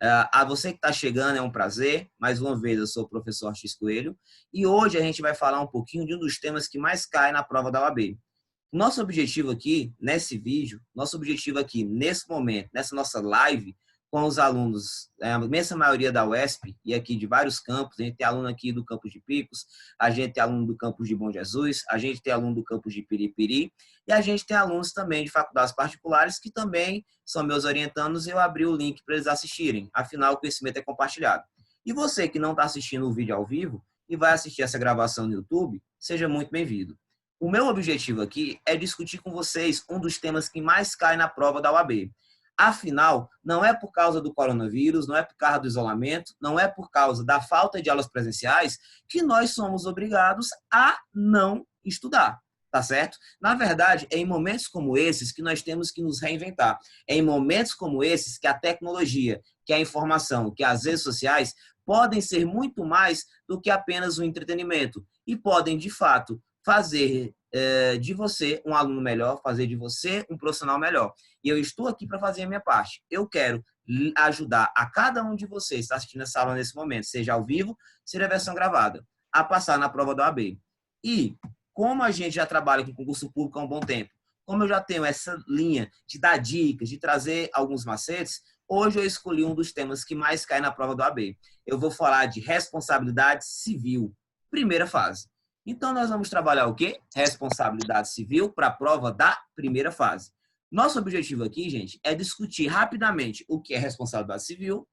A você que está chegando, é um prazer. Mais uma vez, eu sou o professor X Coelho e hoje a gente vai falar um pouquinho de um dos temas que mais cai na prova da OAB. Nosso objetivo aqui, nesse vídeo, nosso objetivo aqui, nesse momento, nessa nossa live, com os alunos, a imensa maioria da UESP e aqui de vários campos, a gente tem aluno aqui do campus de Picos, a gente tem aluno do campus de Bom Jesus, a gente tem aluno do campus de Piripiri e a gente tem alunos também de faculdades particulares que também são meus orientandos e eu abri o link para eles assistirem, afinal o conhecimento é compartilhado. E você que não está assistindo o vídeo ao vivo e vai assistir essa gravação no YouTube, seja muito bem-vindo. O meu objetivo aqui é discutir com vocês um dos temas que mais cai na prova da UAB. Afinal, não é por causa do coronavírus, não é por causa do isolamento, não é por causa da falta de aulas presenciais que nós somos obrigados a não estudar, tá certo? Na verdade, é em momentos como esses que nós temos que nos reinventar. É em momentos como esses que a tecnologia, que a informação, que as redes sociais podem ser muito mais do que apenas um entretenimento e podem, de fato, fazer de você um aluno melhor, fazer de você um profissional melhor. E eu estou aqui para fazer a minha parte. Eu quero ajudar a cada um de vocês que está assistindo essa aula nesse momento, seja ao vivo, seja a versão gravada, a passar na prova da OAB. E como a gente já trabalha com concurso público há um bom tempo, como eu já tenho essa linha de dar dicas, de trazer alguns macetes, hoje eu escolhi um dos temas que mais cai na prova da OAB. Eu vou falar de responsabilidade civil, primeira fase. Então, nós vamos trabalhar o quê? Responsabilidade civil para a prova da primeira fase. Nosso objetivo aqui, gente, é discutir rapidamente o que é responsabilidade civil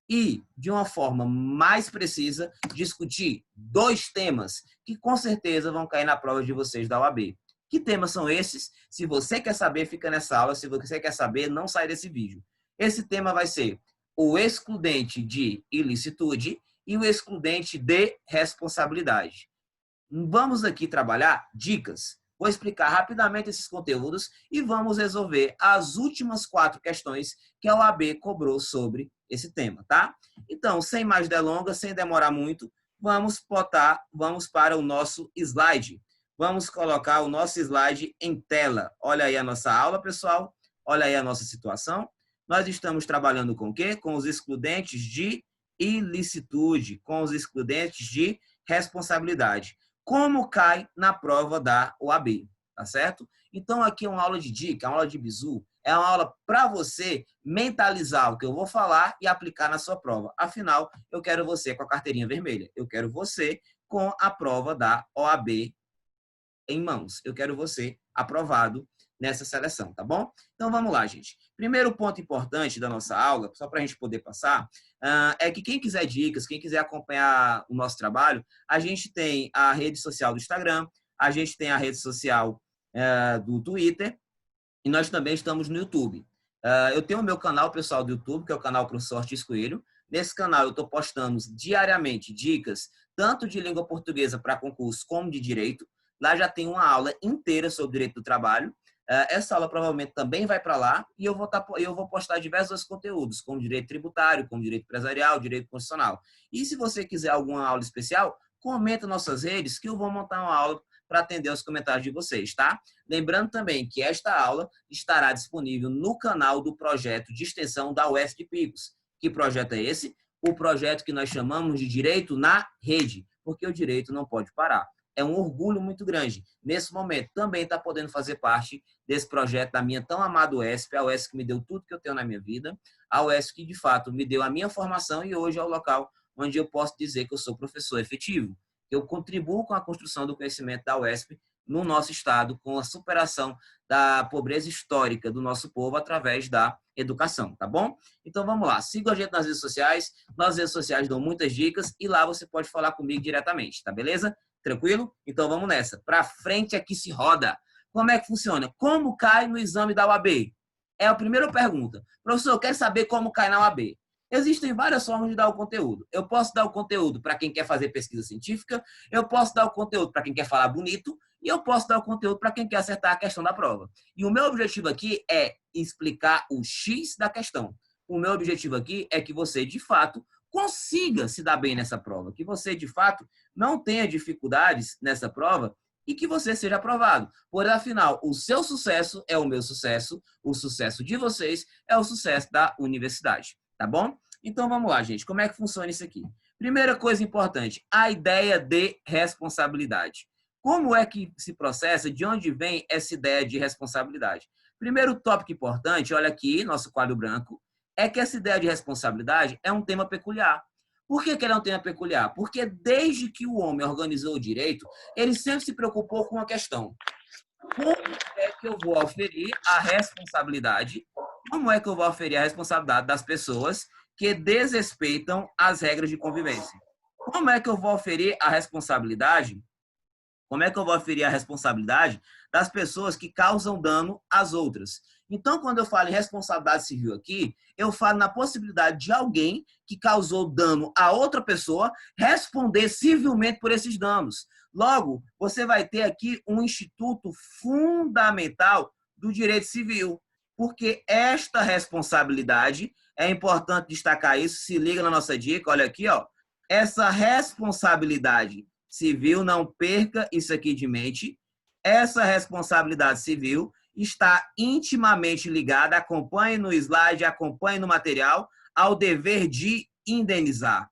e, de uma forma mais precisa, discutir dois temas que, com certeza, vão cair na prova de vocês da OAB. Que temas são esses? Se você quer saber, fica nessa aula. Se você quer saber, não sai desse vídeo. Esse tema vai ser o excludente de ilicitude e o excludente de responsabilidade. Vamos aqui trabalhar dicas. Vou explicar rapidamente esses conteúdos e vamos resolver as últimas 4 questões que a OAB cobrou sobre esse tema, tá? Então, sem mais delongas, sem demorar muito, vamos para o nosso slide. Vamos colocar o nosso slide em tela. Olha aí a nossa aula, pessoal. Olha aí a nossa situação. Nós estamos trabalhando com o quê? Com os excludentes de ilicitude, com os excludentes de responsabilidade. Como cai na prova da OAB, tá certo? Então, aqui é uma aula de dica, uma aula de bizu, é uma aula para você mentalizar o que eu vou falar e aplicar na sua prova. Afinal, eu quero você com a carteirinha vermelha, eu quero você com a prova da OAB em mãos, eu quero você aprovado nessa seleção, tá bom? Então, vamos lá, gente. Primeiro ponto importante da nossa aula, só para a gente poder passar, é que quem quiser dicas, quem quiser acompanhar o nosso trabalho, a gente tem a rede social do Instagram, a gente tem a rede social do Twitter e nós também estamos no YouTube. Eu tenho o meu canal pessoal do YouTube, que é o canal Professor X Coelho. Nesse canal eu estou postando diariamente dicas, tanto de língua portuguesa para concurso como de direito. Lá já tem uma aula inteira sobre direito do trabalho. Essa aula provavelmente também vai para lá e eu vou postar diversos conteúdos, como direito tributário, como direito empresarial, direito constitucional. E se você quiser alguma aula especial, comenta nas nossas redes que eu vou montar uma aula para atender os comentários de vocês, tá? Lembrando também que esta aula estará disponível no canal do projeto de extensão da UESP de Picos. Que projeto é esse? O projeto que nós chamamos de Direito na Rede, porque o direito não pode parar. É um orgulho muito grande. Nesse momento, também está podendo fazer parte desse projeto da minha tão amada UESP, a UESP que me deu tudo que eu tenho na minha vida, a UESP que, de fato, me deu a minha formação e hoje é o local onde eu posso dizer que eu sou professor efetivo. Eu contribuo com a construção do conhecimento da UESP no nosso estado, com a superação da pobreza histórica do nosso povo através da educação, tá bom? Então, vamos lá. Siga a gente nas redes sociais. Nas redes sociais dão muitas dicas e lá você pode falar comigo diretamente, tá beleza? Tranquilo? Então vamos nessa. Para frente aqui se roda. Como é que funciona? Como cai no exame da UAB? É a primeira pergunta. Professor, eu quero saber como cai na UAB. Existem várias formas de dar o conteúdo. Eu posso dar o conteúdo para quem quer fazer pesquisa científica, eu posso dar o conteúdo para quem quer falar bonito e eu posso dar o conteúdo para quem quer acertar a questão da prova. E o meu objetivo aqui é explicar o X da questão. O meu objetivo aqui é que você, de fato, consiga se dar bem nessa prova, que você, de fato, não tenha dificuldades nessa prova e que você seja aprovado. Por afinal, o seu sucesso é o meu sucesso, o sucesso de vocês é o sucesso da universidade, tá bom? Então, vamos lá, gente. Como é que funciona isso aqui? Primeira coisa importante, a ideia de responsabilidade. Como é que se processa? De onde vem essa ideia de responsabilidade? Primeiro tópico importante, olha aqui, nosso quadro branco, é que essa ideia de responsabilidade é um tema peculiar. Por que ele é um tema peculiar? Porque desde que o homem organizou o direito, ele sempre se preocupou com uma questão. Como é que eu vou aferir a responsabilidade? Como é que eu vou aferir a responsabilidade das pessoas que desrespeitam as regras de convivência? Como é que eu vou aferir a responsabilidade? Como é que eu vou aferir a responsabilidade das pessoas que causam dano às outras? Então, quando eu falo em responsabilidade civil aqui, eu falo na possibilidade de alguém que causou dano a outra pessoa responder civilmente por esses danos. Logo, você vai ter aqui um instituto fundamental do direito civil, porque esta responsabilidade, é importante destacar isso, se liga na nossa dica, olha aqui, ó, essa responsabilidade civil, não perca isso aqui de mente, essa responsabilidade civil está intimamente ligada, acompanhe no slide, acompanhe no material, ao dever de indenizar.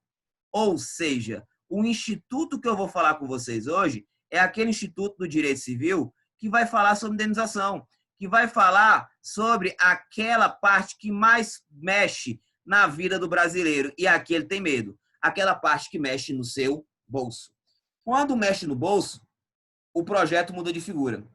Ou seja, o instituto que eu vou falar com vocês hoje é aquele instituto do direito civil que vai falar sobre indenização, que vai falar sobre aquela parte que mais mexe na vida do brasileiro, e aqui ele tem medo, aquela parte que mexe no seu bolso. Quando mexe no bolso, o projeto muda de figura.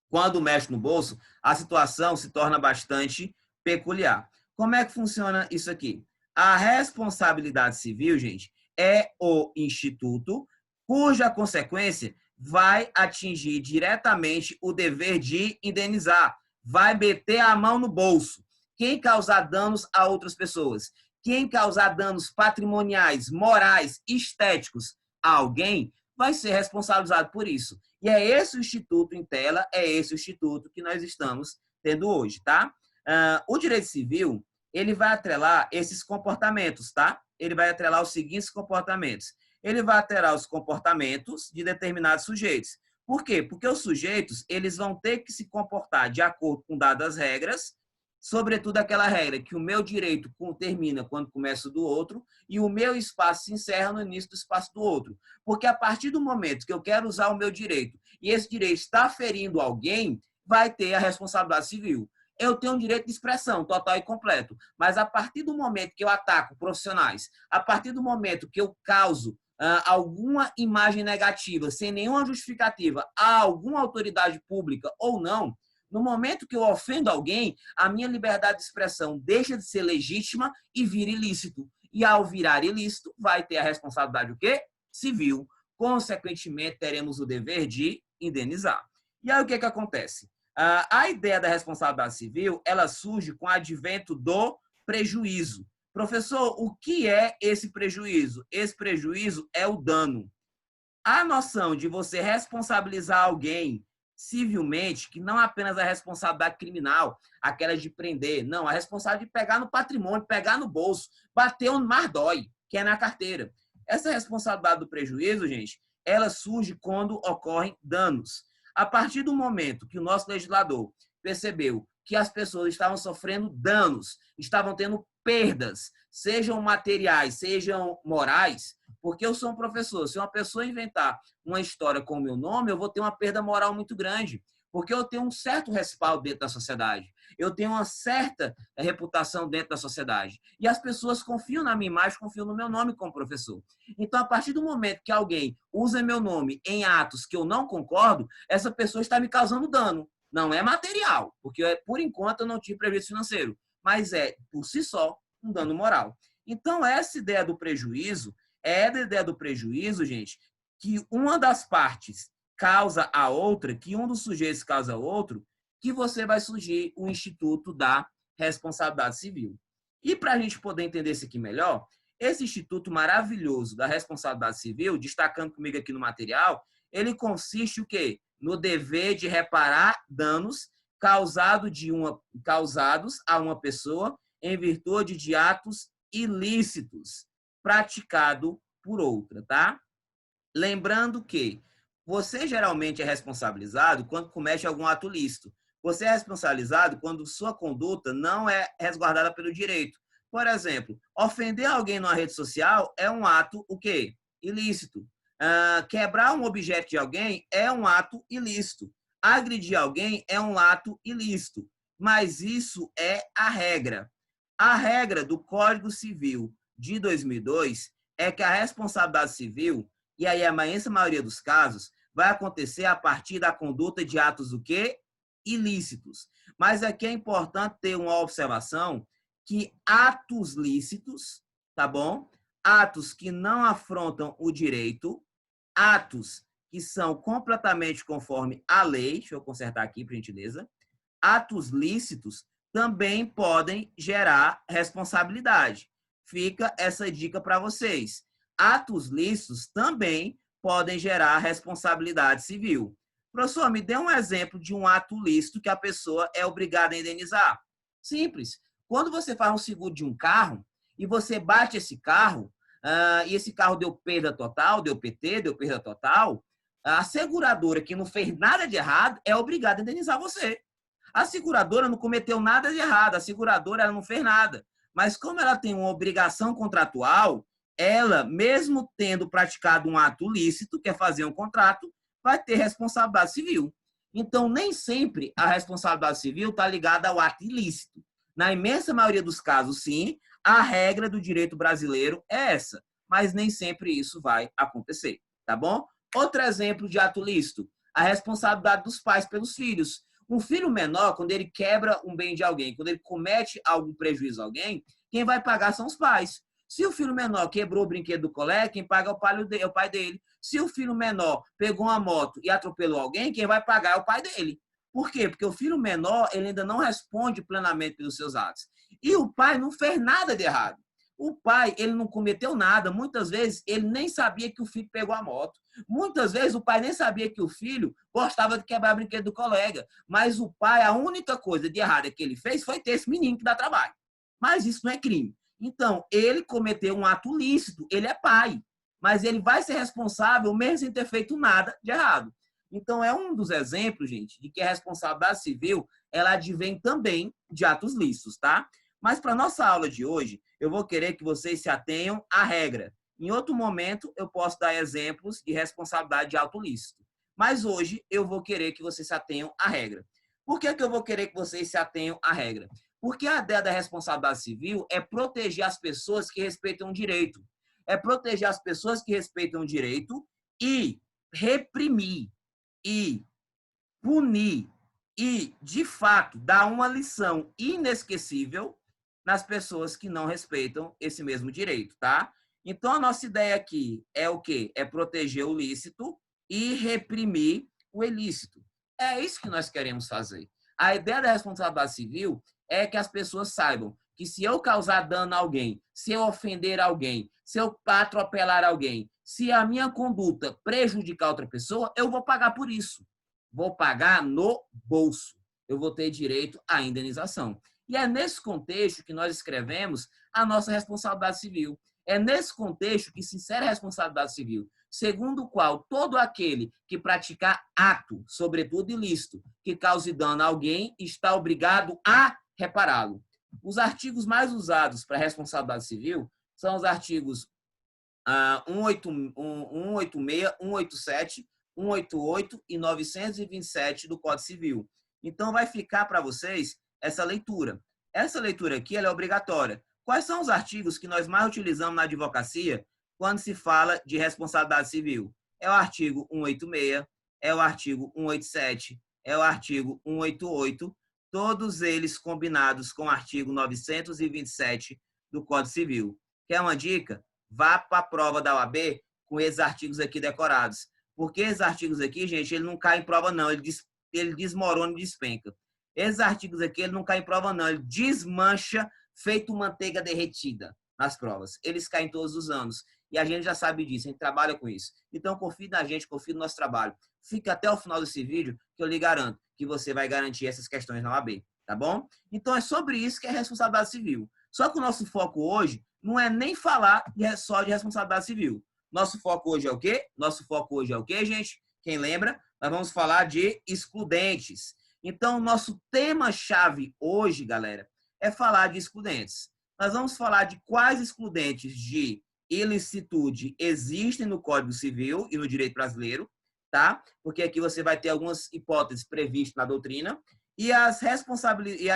Quando mexe no bolso, a situação se torna bastante peculiar. Como é que funciona isso aqui? A responsabilidade civil, gente, é o instituto cuja consequência vai atingir diretamente o dever de indenizar, vai meter a mão no bolso. Quem causar danos a outras pessoas, quem causar danos patrimoniais, morais, estéticos a alguém, vai ser responsabilizado por isso. E é esse o instituto em tela, é esse o instituto que nós estamos tendo hoje, tá? O direito civil, ele vai atrelar esses comportamentos, tá? Ele vai atrelar os seguintes comportamentos. Ele vai atrelar os comportamentos de determinados sujeitos. Por quê? Porque os sujeitos, eles vão ter que se comportar de acordo com dadas regras, sobretudo aquela regra que o meu direito termina quando começa o do outro e o meu espaço se encerra no início do espaço do outro. Porque a partir do momento que eu quero usar o meu direito e esse direito está ferindo alguém, vai ter a responsabilidade civil. Eu tenho um direito de expressão total e completo, mas a partir do momento que eu ataco profissionais, a partir do momento que eu causo alguma imagem negativa, sem nenhuma justificativa, a alguma autoridade pública ou não, no momento que eu ofendo alguém, a minha liberdade de expressão deixa de ser legítima e vira ilícito. E ao virar ilícito, vai ter a responsabilidade o quê? Civil. Consequentemente, teremos o dever de indenizar. E aí o que acontece? A ideia da responsabilidade civil, ela surge com o advento do prejuízo. Professor, o que é esse prejuízo? Esse prejuízo é o dano. A noção de você responsabilizar alguém civilmente, que não apenas a responsabilidade criminal, aquela de prender, não, a responsabilidade de pegar no patrimônio, pegar no bolso, bater onde mais dói, que é na carteira. Essa responsabilidade do prejuízo, gente, ela surge quando ocorrem danos. A partir do momento que o nosso legislador percebeu que as pessoas estavam sofrendo danos, estavam tendo perdas, sejam materiais, sejam morais, porque eu sou um professor. Se uma pessoa inventar uma história com o meu nome, eu vou ter uma perda moral muito grande, porque eu tenho um certo respaldo dentro da sociedade. Eu tenho uma certa reputação dentro da sociedade. E as pessoas confiam na minha imagem, confiam no meu nome como professor. Então, a partir do momento que alguém usa meu nome em atos que eu não concordo, essa pessoa está me causando dano. Não é material, porque, por enquanto, eu não tive prejuízo financeiro, mas é, por si só, um dano moral. Então, essa ideia do prejuízo, gente, que uma das partes causa a outra, que um dos sujeitos causa o outro, que você vai surgir o Instituto da Responsabilidade Civil. E para a gente poder entender isso aqui melhor, esse instituto maravilhoso da responsabilidade civil, destacando comigo aqui no material, ele consiste o quê? No dever de reparar danos causados a uma pessoa em virtude de atos ilícitos praticado por outra, tá? Lembrando que você geralmente é responsabilizado quando comete algum ato lícito. Você é responsabilizado quando sua conduta não é resguardada pelo direito. Por exemplo, ofender alguém numa rede social é um ato o quê? Ilícito. Quebrar um objeto de alguém é um ato ilícito. Agredir alguém é um ato ilícito. Mas isso é a regra. A regra do Código Civil de 2002 é que a responsabilidade civil, e aí a imensa maioria dos casos, vai acontecer a partir da conduta de atos o quê? Ilícitos. Mas aqui é importante ter uma observação que atos lícitos, tá bom? Atos que não afrontam o direito, atos que são completamente conforme a lei, deixa eu consertar aqui, por gentileza, atos lícitos também podem gerar responsabilidade. Fica essa dica para vocês. Atos lícitos também podem gerar responsabilidade civil. Professor, me dê um exemplo de um ato lícito que a pessoa é obrigada a indenizar. Simples. Quando você faz um seguro de um carro e você bate esse carro, e esse carro deu perda total, deu PT, deu perda total, a seguradora que não fez nada de errado é obrigada a indenizar você. A seguradora não cometeu nada de errado, a seguradora ela não fez nada. Mas como ela tem uma obrigação contratual, ela, mesmo tendo praticado um ato lícito, que é fazer um contrato, vai ter responsabilidade civil. Então, nem sempre a responsabilidade civil está ligada ao ato ilícito. Na imensa maioria dos casos, sim, a regra do direito brasileiro é essa, mas nem sempre isso vai acontecer, tá bom? Outro exemplo de ato lícito, a responsabilidade dos pais pelos filhos. Um filho menor, quando ele quebra um bem de alguém, quando ele comete algum prejuízo a alguém, quem vai pagar são os pais. Se o filho menor quebrou o brinquedo do colega, quem paga é o pai dele. Se o filho menor pegou uma moto e atropelou alguém, quem vai pagar é o pai dele. Por quê? Porque o filho menor ele ainda não responde plenamente pelos seus atos. E o pai não fez nada de errado. O pai, ele não cometeu nada. Muitas vezes, ele nem sabia que o filho pegou a moto. Muitas vezes, o pai nem sabia que o filho gostava de quebrar brinquedo do colega. Mas o pai, a única coisa de errada que ele fez foi ter esse menino que dá trabalho. Mas isso não é crime. Então, ele cometeu um ato lícito. Ele é pai. Mas ele vai ser responsável mesmo sem ter feito nada de errado. Então, é um dos exemplos, gente, de que a responsabilidade civil, ela advém também de atos lícitos, tá? Mas para nossa aula de hoje, eu vou querer que vocês se atenham à regra. Em outro momento, eu posso dar exemplos de responsabilidade de ato lícito. Mas hoje, eu vou querer que vocês se atenham à regra. Por que eu vou querer que vocês se atenham à regra? Porque a ideia da responsabilidade civil é proteger as pessoas que respeitam o direito. É proteger as pessoas que respeitam o direito e reprimir, e punir, e, de fato, dar uma lição inesquecível nas pessoas que não respeitam esse mesmo direito, tá? Então, a nossa ideia aqui é o quê? É proteger o lícito e reprimir o ilícito. É isso que nós queremos fazer. A ideia da responsabilidade civil é que as pessoas saibam que se eu causar dano a alguém, se eu ofender alguém, se eu atropelar alguém, se a minha conduta prejudicar outra pessoa, eu vou pagar por isso. Vou pagar no bolso. Eu vou ter direito à indenização. E é nesse contexto que nós escrevemos a nossa responsabilidade civil. É nesse contexto que se insere a responsabilidade civil, segundo o qual todo aquele que praticar ato, sobretudo ilícito, que cause dano a alguém, está obrigado a repará-lo. Os artigos mais usados para a responsabilidade civil são os artigos 186, 187, 188 e 927 do Código Civil. Então, vai ficar para vocês essa leitura. Essa leitura aqui ela é obrigatória. Quais são os artigos que nós mais utilizamos na advocacia quando se fala de responsabilidade civil? É o artigo 186, é o artigo 187, é o artigo 188, todos eles combinados com o artigo 927 do Código Civil. Quer uma dica? Vá para a prova da OAB com esses artigos aqui decorados. Porque esses artigos aqui, gente, ele não cai em prova, não. Ele desmorona e despenca. Esses artigos aqui, ele não cai em prova, não. Ele desmancha feito manteiga derretida nas provas. Eles caem todos os anos. E a gente já sabe disso, a gente trabalha com isso. Então, confie na gente, confie no nosso trabalho. Fica até o final desse vídeo, que eu lhe garanto que você vai garantir essas questões na OAB, tá bom? Então, é sobre isso que é responsabilidade civil. Só que o nosso foco hoje não é nem falar só de responsabilidade civil. Nosso foco hoje é o quê? Nosso foco hoje é o quê, gente? Quem lembra? Nós vamos falar de excludentes. Então, nosso tema-chave hoje, galera, é falar de excludentes. nós vamos falar de quais excludentes de ilicitude existem no Código Civil e no direito brasileiro, tá? Porque aqui você vai ter algumas hipóteses previstas na doutrina e a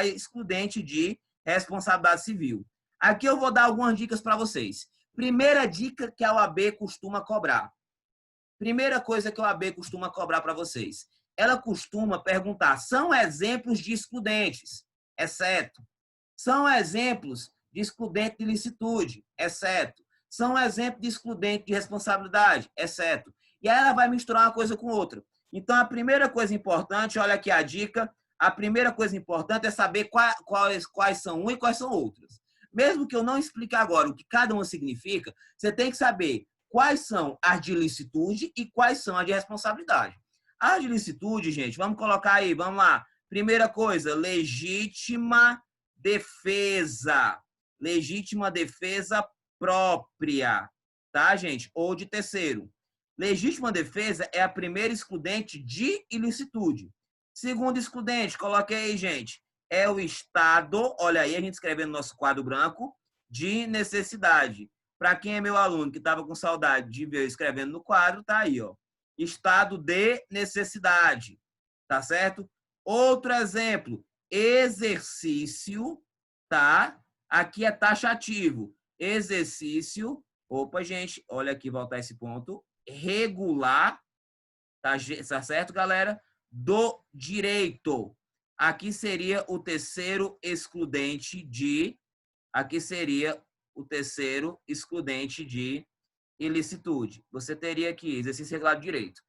excludente de responsabilidade civil. Aqui eu vou dar algumas dicas para vocês. Primeira dica que a OAB costuma cobrar. Primeira coisa que a OAB costuma cobrar para vocês. Ela costuma perguntar, são exemplos de excludentes, exceto. São exemplos de excludente de ilicitude, exceto. São exemplos de excludente de responsabilidade, exceto. E aí ela vai misturar uma coisa com outra. Então, a primeira coisa importante, olha aqui a dica, a primeira coisa importante é saber quais são uma e quais são outras. Mesmo que eu não explique agora o que cada uma significa, você tem que saber quais são as de ilicitude e quais são as de responsabilidade. As de ilicitude, gente, vamos colocar aí, vamos lá. Primeira coisa, legítima defesa. Legítima defesa própria, tá, gente? Ou de terceiro. Legítima defesa é a primeira excludente de ilicitude. Segundo excludente, coloquei aí, gente, é o estado, olha aí, a gente escrevendo no nosso quadro branco, de necessidade. Para quem é meu aluno que estava com saudade de ver eu escrevendo no quadro, tá aí, ó. Estado de necessidade, tá certo? Outro exemplo, exercício, tá? Aqui é taxativo. Exercício, opa, gente, olha aqui, voltar esse ponto, regular, tá certo, galera? Do direito. Aqui seria o terceiro excludente de, ilicitude. Você teria aqui exercício regular de direito.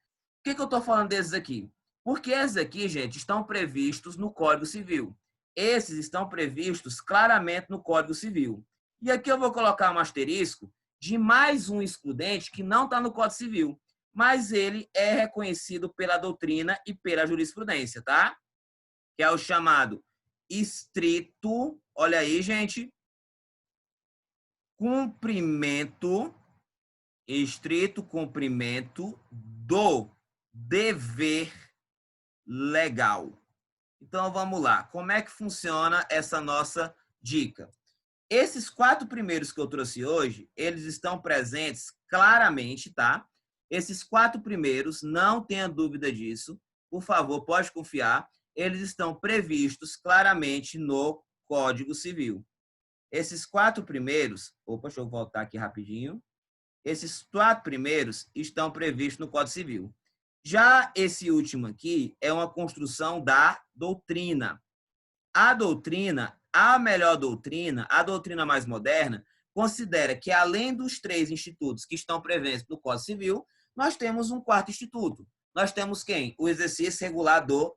Por que eu estou falando desses aqui? Porque esses aqui, gente, estão previstos no Código Civil. Esses estão previstos claramente no Código Civil. E aqui eu vou colocar um asterisco de mais um excludente que não está no Código Civil, mas ele é reconhecido pela doutrina e pela jurisprudência, tá? Que é o chamado estrito, olha aí, gente, estrito cumprimento do dever legal. Então, vamos lá. Como é que funciona essa nossa dica? Esses 4 primeiros que eu trouxe hoje, eles estão presentes claramente, tá? Esses 4 primeiros, não tenha dúvida disso. Por favor, pode confiar. Eles estão previstos claramente no Código Civil. Esses 4 primeiros... Opa, deixa eu voltar aqui rapidinho. Esses 4 primeiros estão previstos no Código Civil. Já esse último aqui é uma construção da doutrina. A doutrina, a melhor doutrina, a doutrina mais moderna, considera que, além dos 3 institutos que estão previstos no Código Civil, nós temos um 4º instituto. Nós temos quem? O exercício regular do...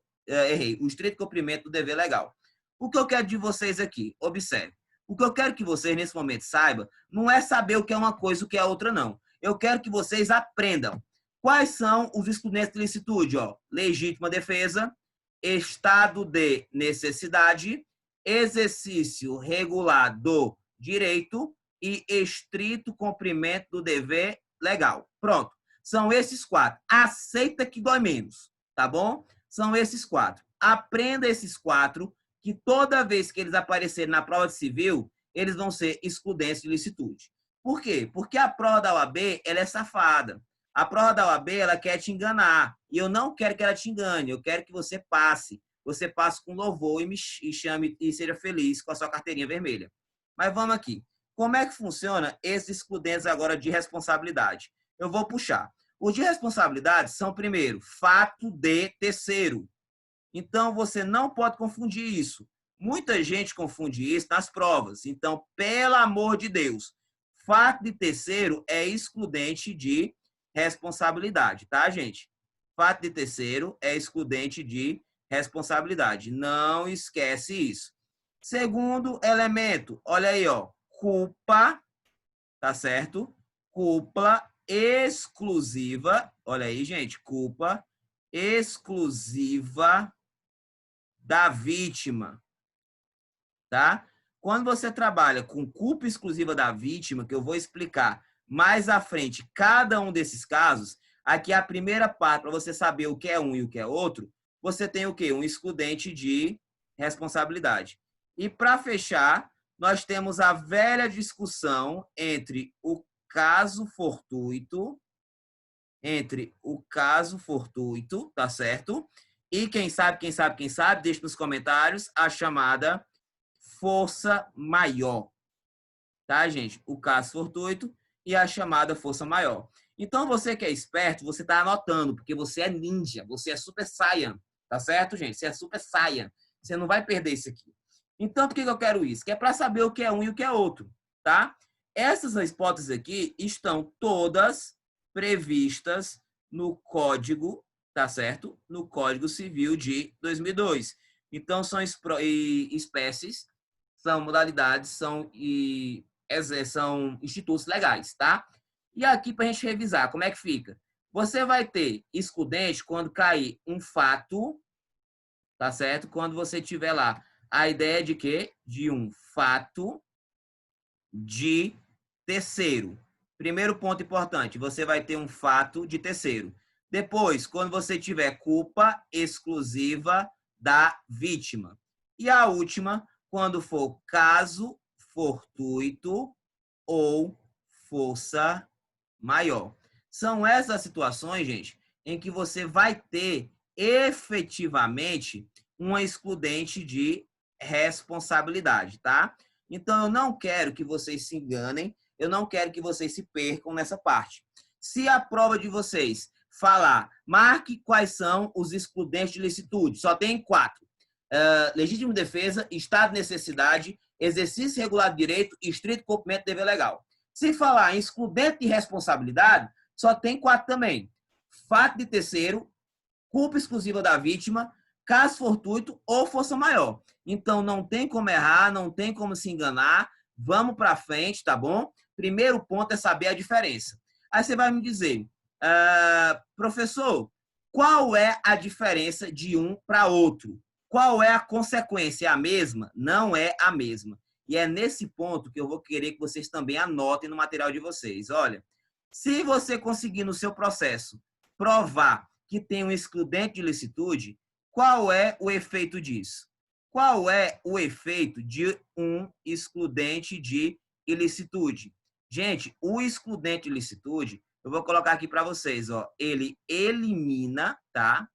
o estrito cumprimento do dever legal. O que eu quero de vocês aqui? Observe. O que eu quero que vocês, nesse momento, saibam, não é saber o que é uma coisa e o que é outra, não. Eu quero que vocês aprendam. Quais são os excludentes de ilicitude? Ó, legítima defesa, estado de necessidade, exercício regular do direito e estrito cumprimento do dever legal. Pronto. São esses 4. Aceita que dói menos, tá bom? São esses 4. Aprenda esses 4, que toda vez que eles aparecerem na prova de civil, eles vão ser excludentes de ilicitude. Por quê? Porque a prova da OAB, ela é safada. A prova da OAB, ela quer te enganar. E eu não quero que ela te engane. Eu quero que você passe. Você passe com louvor e chame e seja feliz com a sua carteirinha vermelha. Mas vamos aqui. Como é que funciona esses excludentes agora de responsabilidade? Eu vou puxar. Os de responsabilidade são, primeiro, fato de terceiro. Então, você não pode confundir isso. Muita gente confunde isso nas provas. Então, pelo amor de Deus, fato de terceiro é excludente de responsabilidade, tá, gente? Fato de terceiro é excludente de responsabilidade. Não esquece isso. Segundo elemento, olha aí, ó, culpa, tá certo? Culpa exclusiva, olha aí, gente, culpa exclusiva da vítima, tá? Quando você trabalha com culpa exclusiva da vítima, que eu vou explicar mais à frente cada um desses casos, aqui a primeira parte, para você saber o que é um e o que é outro, você tem o quê? Um excludente de responsabilidade. E para fechar, nós temos a velha discussão entre o caso fortuito, tá certo? E quem sabe, deixa nos comentários a chamada força maior, tá, gente? O caso fortuito e a chamada força maior. Então, você que é esperto, você está anotando, porque você é ninja, você é super saiyan, tá certo, gente? Você é super saiyan. Você não vai perder isso aqui. Então, por que eu quero isso? Que é para saber o que é um e o que é outro, tá? Essas hipóteses aqui estão todas previstas no Código, tá certo? No Código Civil de 2002. Então, são espécies, são modalidades, são institutos legais, tá? E aqui, para a gente revisar, como é que fica? Você vai ter excludente quando cair um fato, tá certo? Quando você tiver lá a ideia de quê? De um fato de terceiro. Primeiro ponto importante, você vai ter um fato de terceiro. Depois, quando você tiver culpa exclusiva da vítima. E a última, quando for caso fortuito ou força maior. São essas situações, gente, em que você vai ter efetivamente uma excludente de responsabilidade, tá? Então, eu não quero que vocês se enganem, eu não quero que vocês se percam nessa parte. Se a prova de vocês falar, marque quais são os excludentes de licitude, só tem 4. Legítima defesa, estado de necessidade, exercício regular de direito e estrito cumprimento de dever legal. Se falar em excludente de responsabilidade, só tem 4 também. Fato de terceiro, culpa exclusiva da vítima, caso fortuito ou força maior. Então, não tem como errar, não tem como se enganar. Vamos para frente, tá bom? Primeiro ponto é saber a diferença. Aí você vai me dizer, professor, qual é a diferença de um para outro? Qual é a consequência? É a mesma? Não é a mesma. E é nesse ponto que eu vou querer que vocês também anotem no material de vocês. Olha, se você conseguir no seu processo provar que tem um excludente de licitude, qual é o efeito disso? Qual é o efeito de um excludente de ilicitude? Gente, o excludente de ilicitude, eu vou colocar aqui para vocês, ó, ele elimina, tá?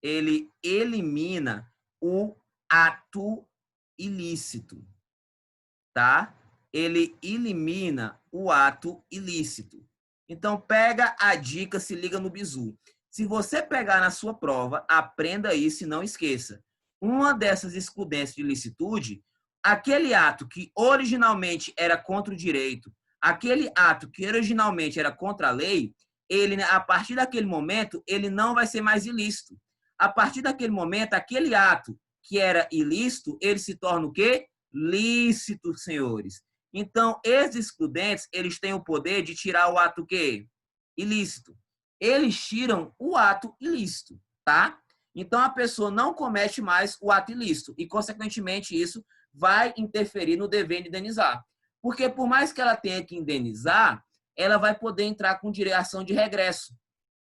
Ele elimina o ato ilícito, tá? Ele elimina o ato ilícito. Então, pega a dica, se liga no bizu. Se você pegar na sua prova, aprenda isso e não esqueça. Uma dessas excludentes de ilicitude, aquele ato que originalmente era contra o direito, aquele ato que originalmente era contra a lei, ele, a partir daquele momento, ele não vai ser mais ilícito. A partir daquele momento, aquele ato que era ilícito, ele se torna o quê? Lícito, senhores. Então, esses excludentes, eles têm o poder de tirar o ato quê? Ilícito. Eles tiram o ato ilícito, tá? Então, a pessoa não comete mais o ato ilícito e, consequentemente, isso vai interferir no dever de indenizar. Porque, por mais que ela tenha que indenizar, ela vai poder entrar com ação de regresso,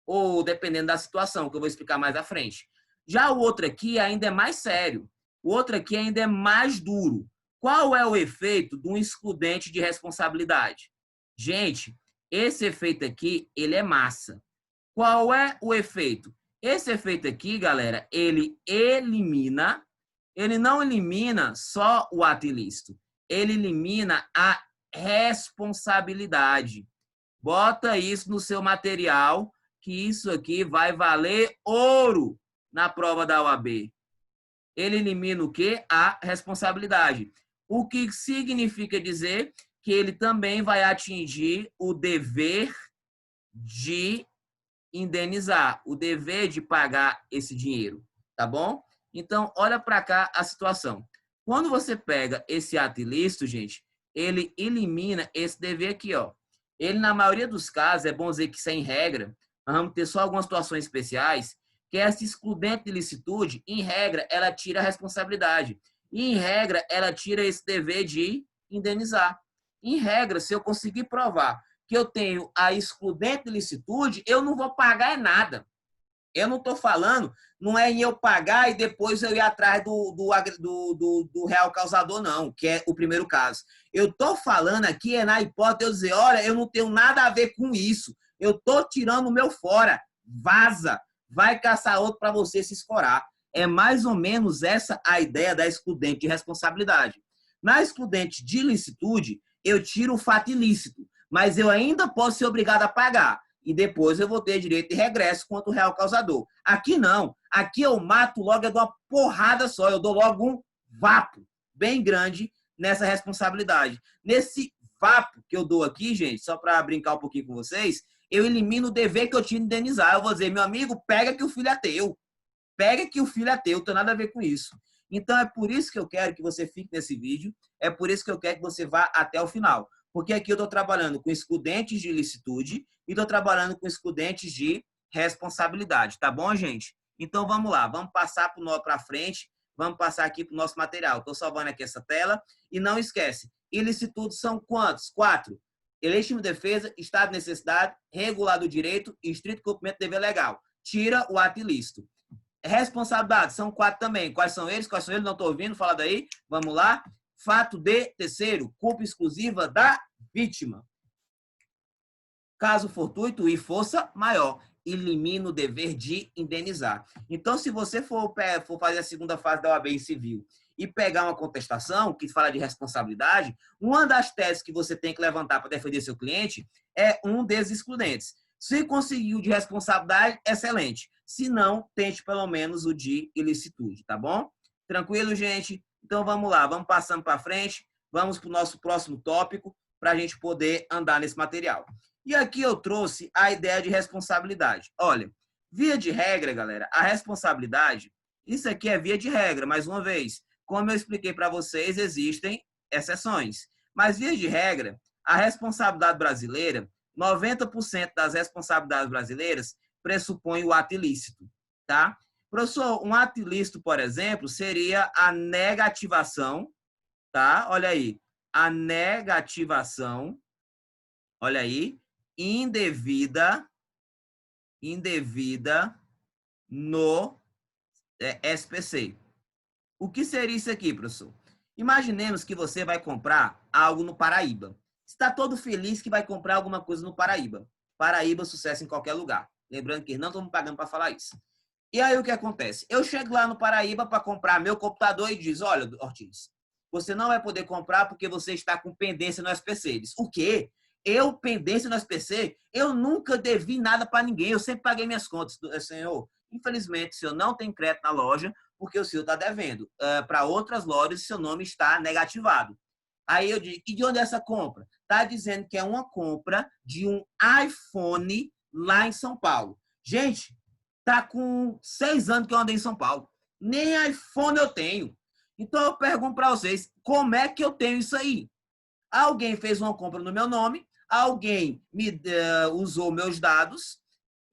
ou dependendo da situação, que eu vou explicar mais à frente. Já o outro aqui ainda é mais sério. O outro aqui ainda é mais duro. Qual é o efeito de um excludente de responsabilidade? Gente, esse efeito aqui, ele é massa. Qual é o efeito? Esse efeito aqui, galera, ele não elimina só o ato ilícito, ele elimina a responsabilidade. Bota isso no seu material, que isso aqui vai valer ouro na prova da OAB. Ele elimina o quê? A responsabilidade. O que significa dizer que ele também vai atingir o dever de indenizar, o dever de pagar esse dinheiro, tá bom? Então, olha para cá a situação. Quando você pega esse ato ilícito, gente, ele elimina esse dever aqui, ó. Ele, na maioria dos casos, é bom dizer que sem regra, nós vamos ter só algumas situações especiais, que essa excludente de licitude, em regra, ela tira a responsabilidade. E, em regra, ela tira esse dever de indenizar. Em regra, se eu conseguir provar que eu tenho a excludente de licitude, eu não vou pagar nada. Eu não estou falando, não é em eu pagar e depois eu ir atrás do real causador, não, que é o primeiro caso. Eu estou falando aqui é na hipótese de eu dizer, olha, eu não tenho nada a ver com isso. Eu estou tirando o meu fora. Vaza. Vai caçar outro para você se escorar. É mais ou menos essa a ideia da excludente de responsabilidade. Na excludente de ilicitude, eu tiro o fato ilícito, mas eu ainda posso ser obrigado a pagar. E depois eu vou ter direito de regresso quanto o real causador. Aqui não. Aqui eu mato logo, eu dou uma porrada só. Eu dou logo um vapo bem grande nessa responsabilidade. Nesse vapo que eu dou aqui, gente, só para brincar um pouquinho com vocês, eu elimino o dever que eu tinha de indenizar. Eu vou dizer, meu amigo, pega que o filho é teu. Pega que o filho é teu. Não tem nada a ver com isso. Então, é por isso que eu quero que você fique nesse vídeo. É por isso que eu quero que você vá até o final. Porque aqui eu estou trabalhando com excludentes de ilicitude e estou trabalhando com excludentes de responsabilidade. Tá bom, gente? Então, vamos lá. Vamos passar para frente. Vamos passar aqui para o nosso material. Estou salvando aqui essa tela. E não esquece, ilicitudes são quantos? 4. Legítima defesa, estado de necessidade, regular do direito e estrito cumprimento do dever legal. Tira o ato ilícito. Responsabilidade, são 4 também. Quais são eles? Quais são eles? Não estou ouvindo, fala daí. Vamos lá. Fato de terceiro, culpa exclusiva da vítima. Caso fortuito e força maior, elimina o dever de indenizar. Então, se você for fazer a segunda fase da OAB em civil e pegar uma contestação que fala de responsabilidade, uma das teses que você tem que levantar para defender seu cliente é um desses excludentes. Se conseguiu de responsabilidade, excelente. Se não, tente pelo menos o de ilicitude, tá bom? Tranquilo, gente? Então, vamos lá. Vamos passando para frente. Vamos para o nosso próximo tópico para a gente poder andar nesse material. E aqui eu trouxe a ideia de responsabilidade. Olha, via de regra, galera, a responsabilidade, isso aqui é via de regra, mais uma vez. Como eu expliquei para vocês, existem exceções. Mas, via de regra, a responsabilidade brasileira, 90% das responsabilidades brasileiras pressupõe o ato ilícito, tá? Professor, um ato ilícito, por exemplo, seria a negativação, tá? Olha aí, a negativação, olha aí, indevida no SPC. O que seria isso aqui, professor? Imaginemos que você vai comprar algo no Paraíba. Está todo feliz que vai comprar alguma coisa no Paraíba. Paraíba, sucesso em qualquer lugar. Lembrando que não estamos pagando para falar isso. E aí o que acontece? Eu chego lá no Paraíba para comprar meu computador e diz, olha, Ortiz, você não vai poder comprar porque você está com pendência no SPC. Ele diz, o quê? Eu, pendência no SPC? Eu nunca devi nada para ninguém. Eu sempre paguei minhas contas. Senhor, infelizmente, o senhor não tem crédito na loja porque o senhor está devendo. Para outras lojas, seu nome está negativado. Aí eu digo, e de onde é essa compra? Está dizendo que é uma compra de um iPhone lá em São Paulo. Gente, tá com 6 anos que eu andei em São Paulo. Nem iPhone eu tenho. Então eu pergunto para vocês, como é que eu tenho isso aí? Alguém fez uma compra no meu nome, alguém me usou meus dados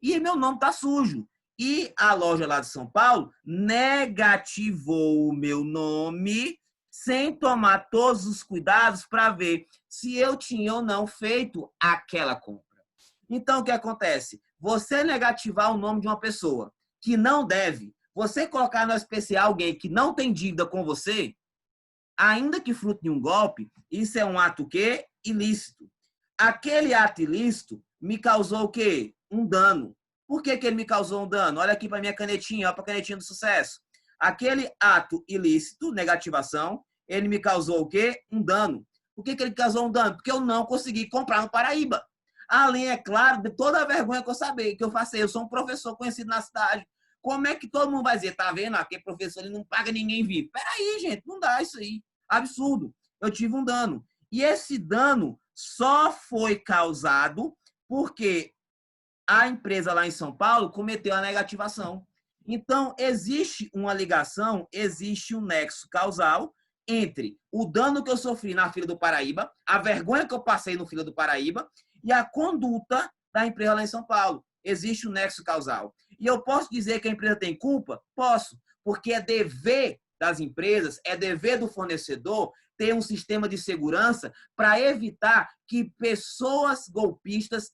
e meu nome está sujo. E a loja lá de São Paulo negativou o meu nome sem tomar todos os cuidados para ver se eu tinha ou não feito aquela compra. Então, o que acontece? Você negativar o nome de uma pessoa que não deve, você colocar no SPC alguém que não tem dívida com você, ainda que fruto de um golpe, isso é um ato quê? Ilícito. Aquele ato ilícito me causou o quê? Um dano. Por que ele me causou um dano? Olha aqui para minha canetinha, olha para a canetinha do sucesso. Aquele ato ilícito, negativação, ele me causou o quê? Um dano. Por que ele causou um dano? Porque eu não consegui comprar no Paraíba. Além, é claro, de toda a vergonha que eu sabia, que eu faço. Eu sou um professor conhecido na cidade. Como é que todo mundo vai dizer, tá vendo? Aquele professor ele não paga ninguém vivo. Peraí, gente, não dá isso aí. Absurdo. Eu tive um dano. E esse dano só foi causado porque a empresa lá em São Paulo cometeu a negativação. Então, existe uma ligação, existe um nexo causal entre o dano que eu sofri na fila do Paraíba, a vergonha que eu passei no fila do Paraíba e a conduta da empresa lá em São Paulo. Existe um nexo causal. E eu posso dizer que a empresa tem culpa? Posso, porque é dever das empresas, é dever do fornecedor ter um sistema de segurança para evitar que pessoas golpistas,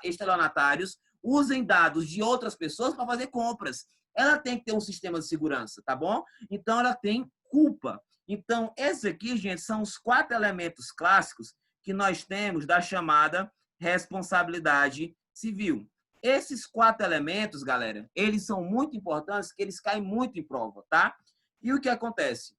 estelionatários, usem dados de outras pessoas para fazer compras. Ela tem que ter um sistema de segurança, tá bom? Então, ela tem culpa. Então, esses aqui, gente, são os 4 elementos clássicos que nós temos da chamada responsabilidade civil. Esses 4 elementos, galera, eles são muito importantes, que eles caem muito em prova, tá? E o que acontece?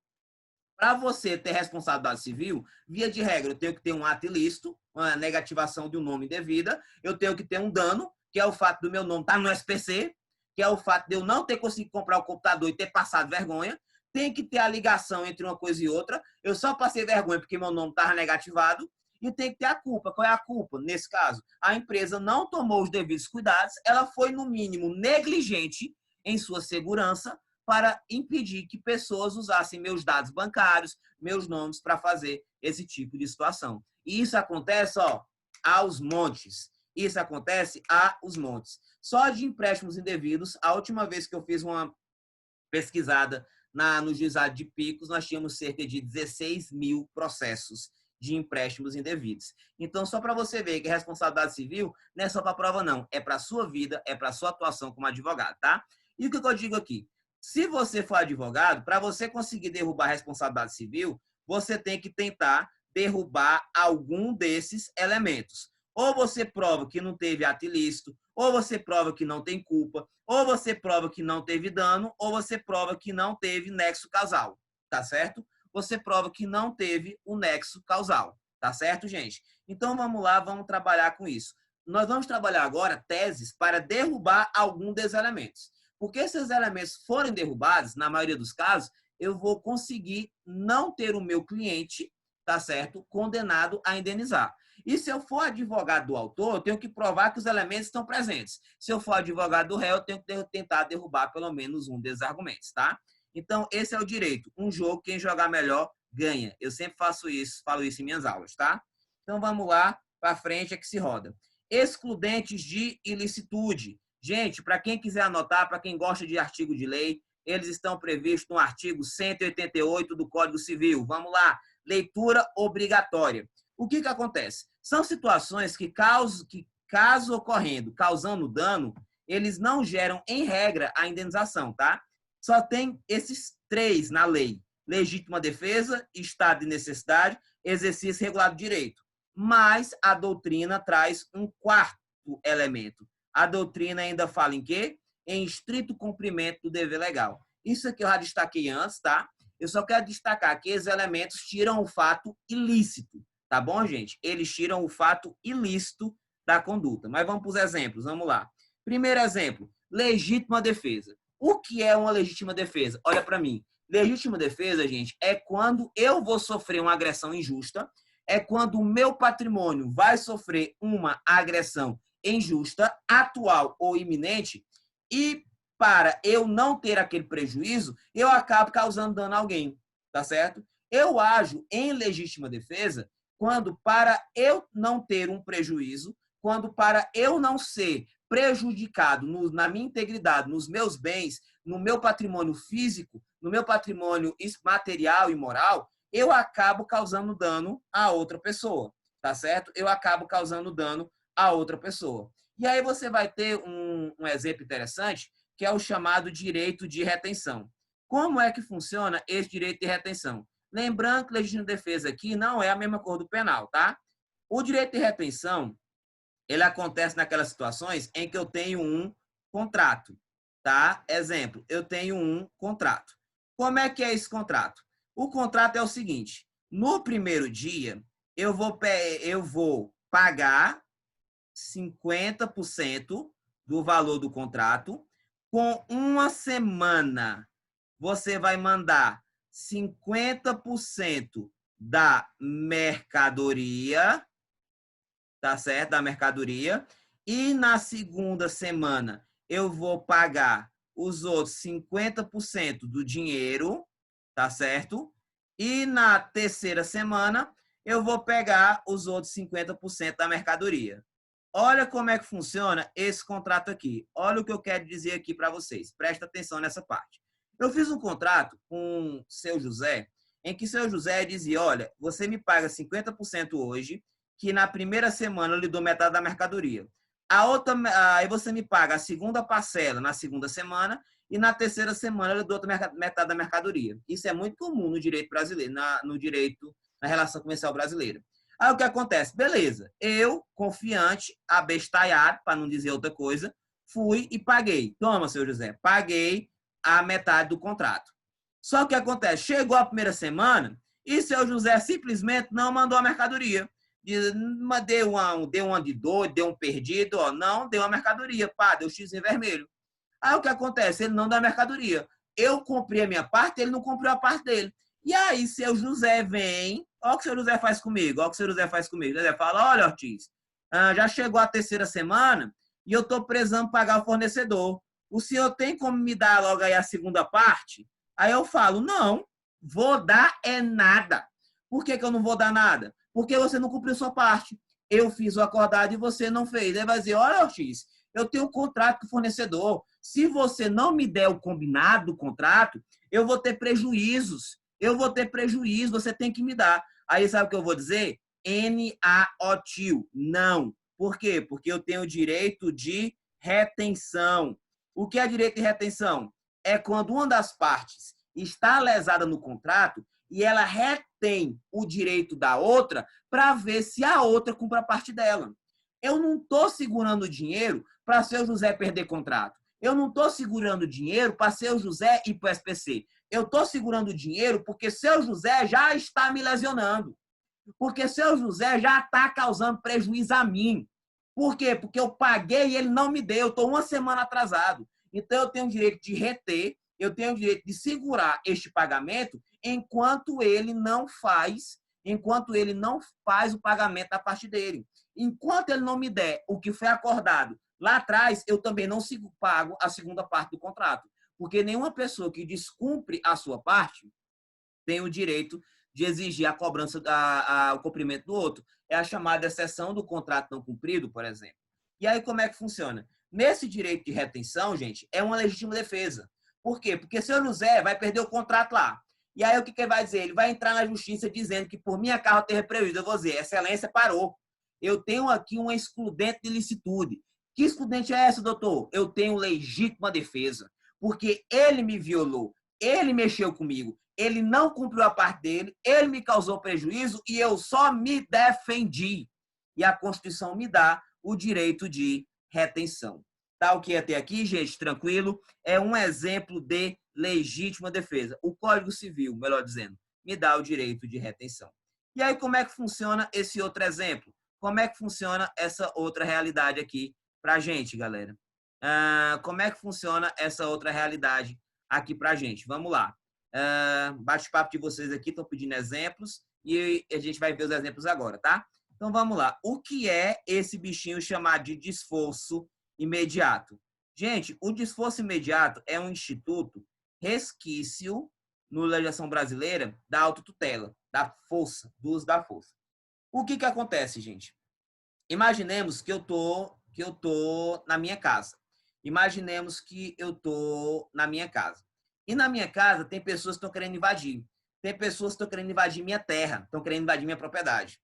Para você ter responsabilidade civil, via de regra, eu tenho que ter um ato ilícito, uma negativação de um nome indevida, eu tenho que ter um dano, que é o fato do meu nome estar no SPC, que é o fato de eu não ter conseguido comprar o computador e ter passado vergonha, tem que ter a ligação entre uma coisa e outra, eu só passei vergonha porque meu nome estava negativado, e tem que ter a culpa. Qual é a culpa? Nesse caso, a empresa não tomou os devidos cuidados, ela foi, no mínimo, negligente em sua segurança para impedir que pessoas usassem meus dados bancários, meus nomes, para fazer esse tipo de situação. E isso acontece, ó, aos montes. Isso acontece aos montes. Só de empréstimos indevidos, a última vez que eu fiz uma pesquisada no juizado de Picos, nós tínhamos cerca de 16 mil processos de empréstimos indevidos. Então, só para você ver que a responsabilidade civil não é só para a prova, não. É para a sua vida, é para a sua atuação como advogado, tá? E o que eu digo aqui? Se você for advogado, para você conseguir derrubar a responsabilidade civil, você tem que tentar derrubar algum desses elementos. Ou você prova que não teve ato ilícito, ou você prova que não tem culpa, ou você prova que não teve dano, ou você prova que não teve nexo causal, tá certo? Você prova que não teve o nexo causal, tá certo, gente? Então, vamos lá, vamos trabalhar com isso. Nós vamos trabalhar agora teses para derrubar algum desses elementos. Porque se esses elementos forem derrubados, na maioria dos casos, eu vou conseguir não ter o meu cliente, tá certo, condenado a indenizar. E se eu for advogado do autor, eu tenho que provar que os elementos estão presentes. Se eu for advogado do réu, eu tenho que tentar derrubar pelo menos um desses argumentos, tá? Então, esse é o direito. Um jogo, quem jogar melhor, ganha. Eu sempre faço isso, falo isso em minhas aulas, tá? Então, vamos lá, para frente é que se roda. Excludentes de ilicitude. Gente, para quem quiser anotar, para quem gosta de artigo de lei, eles estão previstos no artigo 188 do Código Civil. Vamos lá, leitura obrigatória. O que acontece? São situações que, caso ocorrendo, causando dano, eles não geram, em regra, a indenização, tá? Só tem esses 3 na lei: legítima defesa, estado de necessidade, exercício regular do direito. Mas a doutrina traz um 4º elemento. A doutrina ainda fala em quê? Em estrito cumprimento do dever legal. Isso aqui eu já destaquei antes, tá? Eu só quero destacar que esses elementos tiram o fato ilícito, tá bom, gente? Eles tiram o fato ilícito da conduta. Mas vamos para os exemplos, vamos lá. Primeiro exemplo, legítima defesa. O que é uma legítima defesa? Olha para mim. Legítima defesa, gente, é quando eu vou sofrer uma agressão injusta, é quando o meu patrimônio vai sofrer uma agressão injusta, atual ou iminente, e para eu não ter aquele prejuízo, eu acabo causando dano a alguém, tá certo? Eu ajo em legítima defesa quando, para eu não ter um prejuízo, quando para eu não ser prejudicado na minha integridade, nos meus bens, no meu patrimônio físico, no meu patrimônio material e moral, eu acabo causando dano a outra pessoa, tá certo? Eu acabo causando dano a outra pessoa. E aí você vai ter um exemplo interessante, que é o chamado direito de retenção. Como é que funciona esse direito de retenção? Lembrando que legítima defesa aqui não é a mesma coisa do penal, tá? O direito de retenção, ele acontece naquelas situações em que eu tenho um contrato, tá? Exemplo, eu tenho um contrato. Como é que é esse contrato? O contrato é o seguinte: no primeiro dia, eu vou pagar 50% do valor do contrato. Com uma semana, você vai mandar 50% da mercadoria, tá certo? Da mercadoria. E na segunda semana, eu vou pagar os outros 50% do dinheiro, tá certo? E na terceira semana, eu vou pegar os outros 50% da mercadoria. Olha como é que funciona esse contrato aqui. Olha o que eu quero dizer aqui para vocês. Presta atenção nessa parte. Eu fiz um contrato com o seu José, em que o seu José dizia: olha, você me paga 50% hoje, que na primeira semana eu lhe dou metade da mercadoria. Aí você me paga a segunda parcela na segunda semana e na terceira semana eu dou outra metade da mercadoria. Isso é muito comum no direito brasileiro, na relação comercial brasileira. Aí o que acontece? Beleza, eu, confiante, abestalhado, para não dizer outra coisa, fui e paguei. Toma, seu José, paguei a metade do contrato. Só que o que acontece? Chegou a primeira semana e seu José simplesmente não mandou a mercadoria. Deu uma de doido, deu um perdido, ó, não, deu a mercadoria, pá, deu X em vermelho. Aí o que acontece? Ele não dá a mercadoria. Eu comprei a minha parte, ele não comprou a parte dele. E aí, seu José vem, olha o que o seu José faz comigo, olha o que o seu José faz comigo. José fala, olha, Ortiz, já chegou a terceira semana e eu estou precisando pagar o fornecedor. O senhor tem como me dar logo aí a segunda parte? Aí eu falo, não, vou dar é nada. Por que eu não vou dar nada? Porque você não cumpriu sua parte. Eu fiz o acordado e você não fez. Ele vai dizer, olha, Ortiz, eu tenho um contrato com o fornecedor. Se você não me der o combinado do contrato, eu vou ter prejuízos. Eu vou ter prejuízo, você tem que me dar. Aí sabe o que eu vou dizer? N-A-O-T-I-O. Não. Por quê? Porque eu tenho direito de retenção. O que é direito de retenção? É quando uma das partes está lesada no contrato e ela retém o direito da outra para ver se a outra cumpre a parte dela. Eu não estou segurando dinheiro para seu José perder contrato. Eu não estou segurando dinheiro para seu José ir para o SPC. Eu estou segurando dinheiro porque seu José já está me lesionando. Porque seu José já está causando prejuízo a mim. Por quê? Porque eu paguei e ele não me deu. Eu estou uma semana atrasado. Então, eu tenho o direito de reter, eu tenho o direito de segurar este pagamento enquanto ele não faz o pagamento da parte dele. Enquanto ele não me der o que foi acordado lá atrás, eu também não pago a segunda parte do contrato. Porque nenhuma pessoa que descumpre a sua parte tem o direito de exigir a cobrança, o cumprimento do outro. É a chamada exceção do contrato não cumprido, por exemplo. E aí, como é que funciona? Nesse direito de retenção, gente, é uma legítima defesa. Por quê? Porque seu José vai perder o contrato lá. E aí, o que ele vai dizer? Ele vai entrar na justiça dizendo que por minha causa teve prejuízo. Eu vou dizer, excelência parou. Eu tenho aqui uma excludente de licitude. Que excludente é essa, doutor? Eu tenho legítima defesa. Porque ele me violou, ele mexeu comigo, ele não cumpriu a parte dele, ele me causou prejuízo e eu só me defendi. E a Constituição me dá o direito de retenção. Tá o que até aqui, gente? Tranquilo? É um exemplo de legítima defesa. O Código Civil, melhor dizendo, me dá o direito de retenção. E aí, como é que funciona esse outro exemplo? Como é que funciona essa outra realidade aqui pra gente, galera? Como é que funciona essa outra realidade aqui pra gente? Vamos lá. Bate-papo de vocês aqui, estão pedindo exemplos e a gente vai ver os exemplos agora, tá? Então, vamos lá. O que é esse bichinho chamado de desforço imediato? Gente, o desforço imediato é um instituto resquício na legislação brasileira da autotutela, da força, do uso da força. O que acontece, gente? Imaginemos que eu tô na minha casa. Imaginemos que eu tô na minha casa. E na minha casa tem pessoas que estão querendo invadir. Tem pessoas que estão querendo invadir minha terra, estão querendo invadir minha propriedade.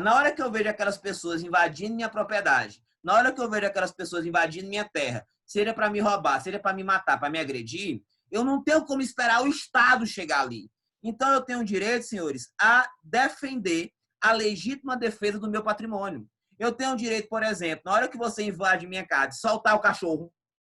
Na hora que eu vejo aquelas pessoas invadindo minha propriedade, na hora que eu vejo aquelas pessoas invadindo minha terra, seja para me roubar, seja para me matar, para me agredir, eu não tenho como esperar o Estado chegar ali. Então eu tenho o direito, senhores, a defender a legítima defesa do meu patrimônio. Eu tenho o direito, por exemplo, na hora que você invade minha casa, de soltar o cachorro.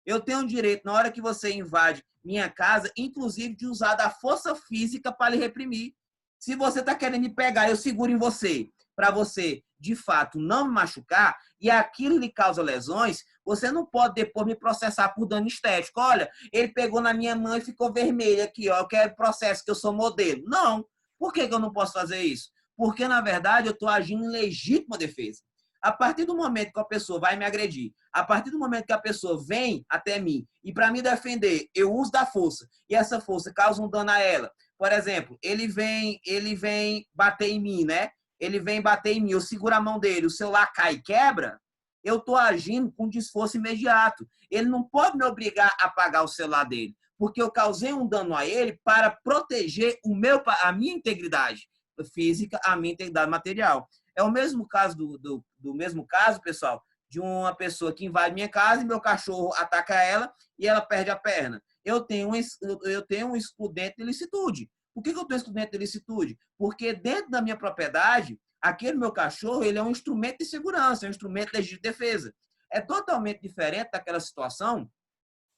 Eu tenho o direito, na hora que você invade minha casa, inclusive de usar da força física para lhe reprimir. Se você está querendo me pegar, eu seguro em você, para você, de fato, não me machucar, e aquilo lhe causa lesões, você não pode depois me processar por dano estético. Olha, ele pegou na minha mão e ficou vermelho aqui, ó, eu quero processo que eu sou modelo. Não. Por que eu não posso fazer isso? Porque, na verdade, eu estou agindo em legítima defesa. A partir do momento que a pessoa vai me agredir, a partir do momento que a pessoa vem até mim e para me defender, eu uso da força e essa força causa um dano a ela. Por exemplo, ele vem bater em mim, né? Ele vem bater em mim, eu seguro a mão dele, o celular cai e quebra, eu estou agindo com desforço imediato. Ele não pode me obrigar a pagar o celular dele, porque eu causei um dano a ele para proteger a minha integridade física, a minha integridade material. É o mesmo caso do mesmo caso, pessoal, de uma pessoa que invade minha casa e meu cachorro ataca ela e ela perde a perna. Eu tenho um excludente de ilicitude. Por que eu tenho excludente de ilicitude? Porque dentro da minha propriedade, aquele meu cachorro ele é um instrumento de segurança, é um instrumento de legítima defesa. É totalmente diferente daquela situação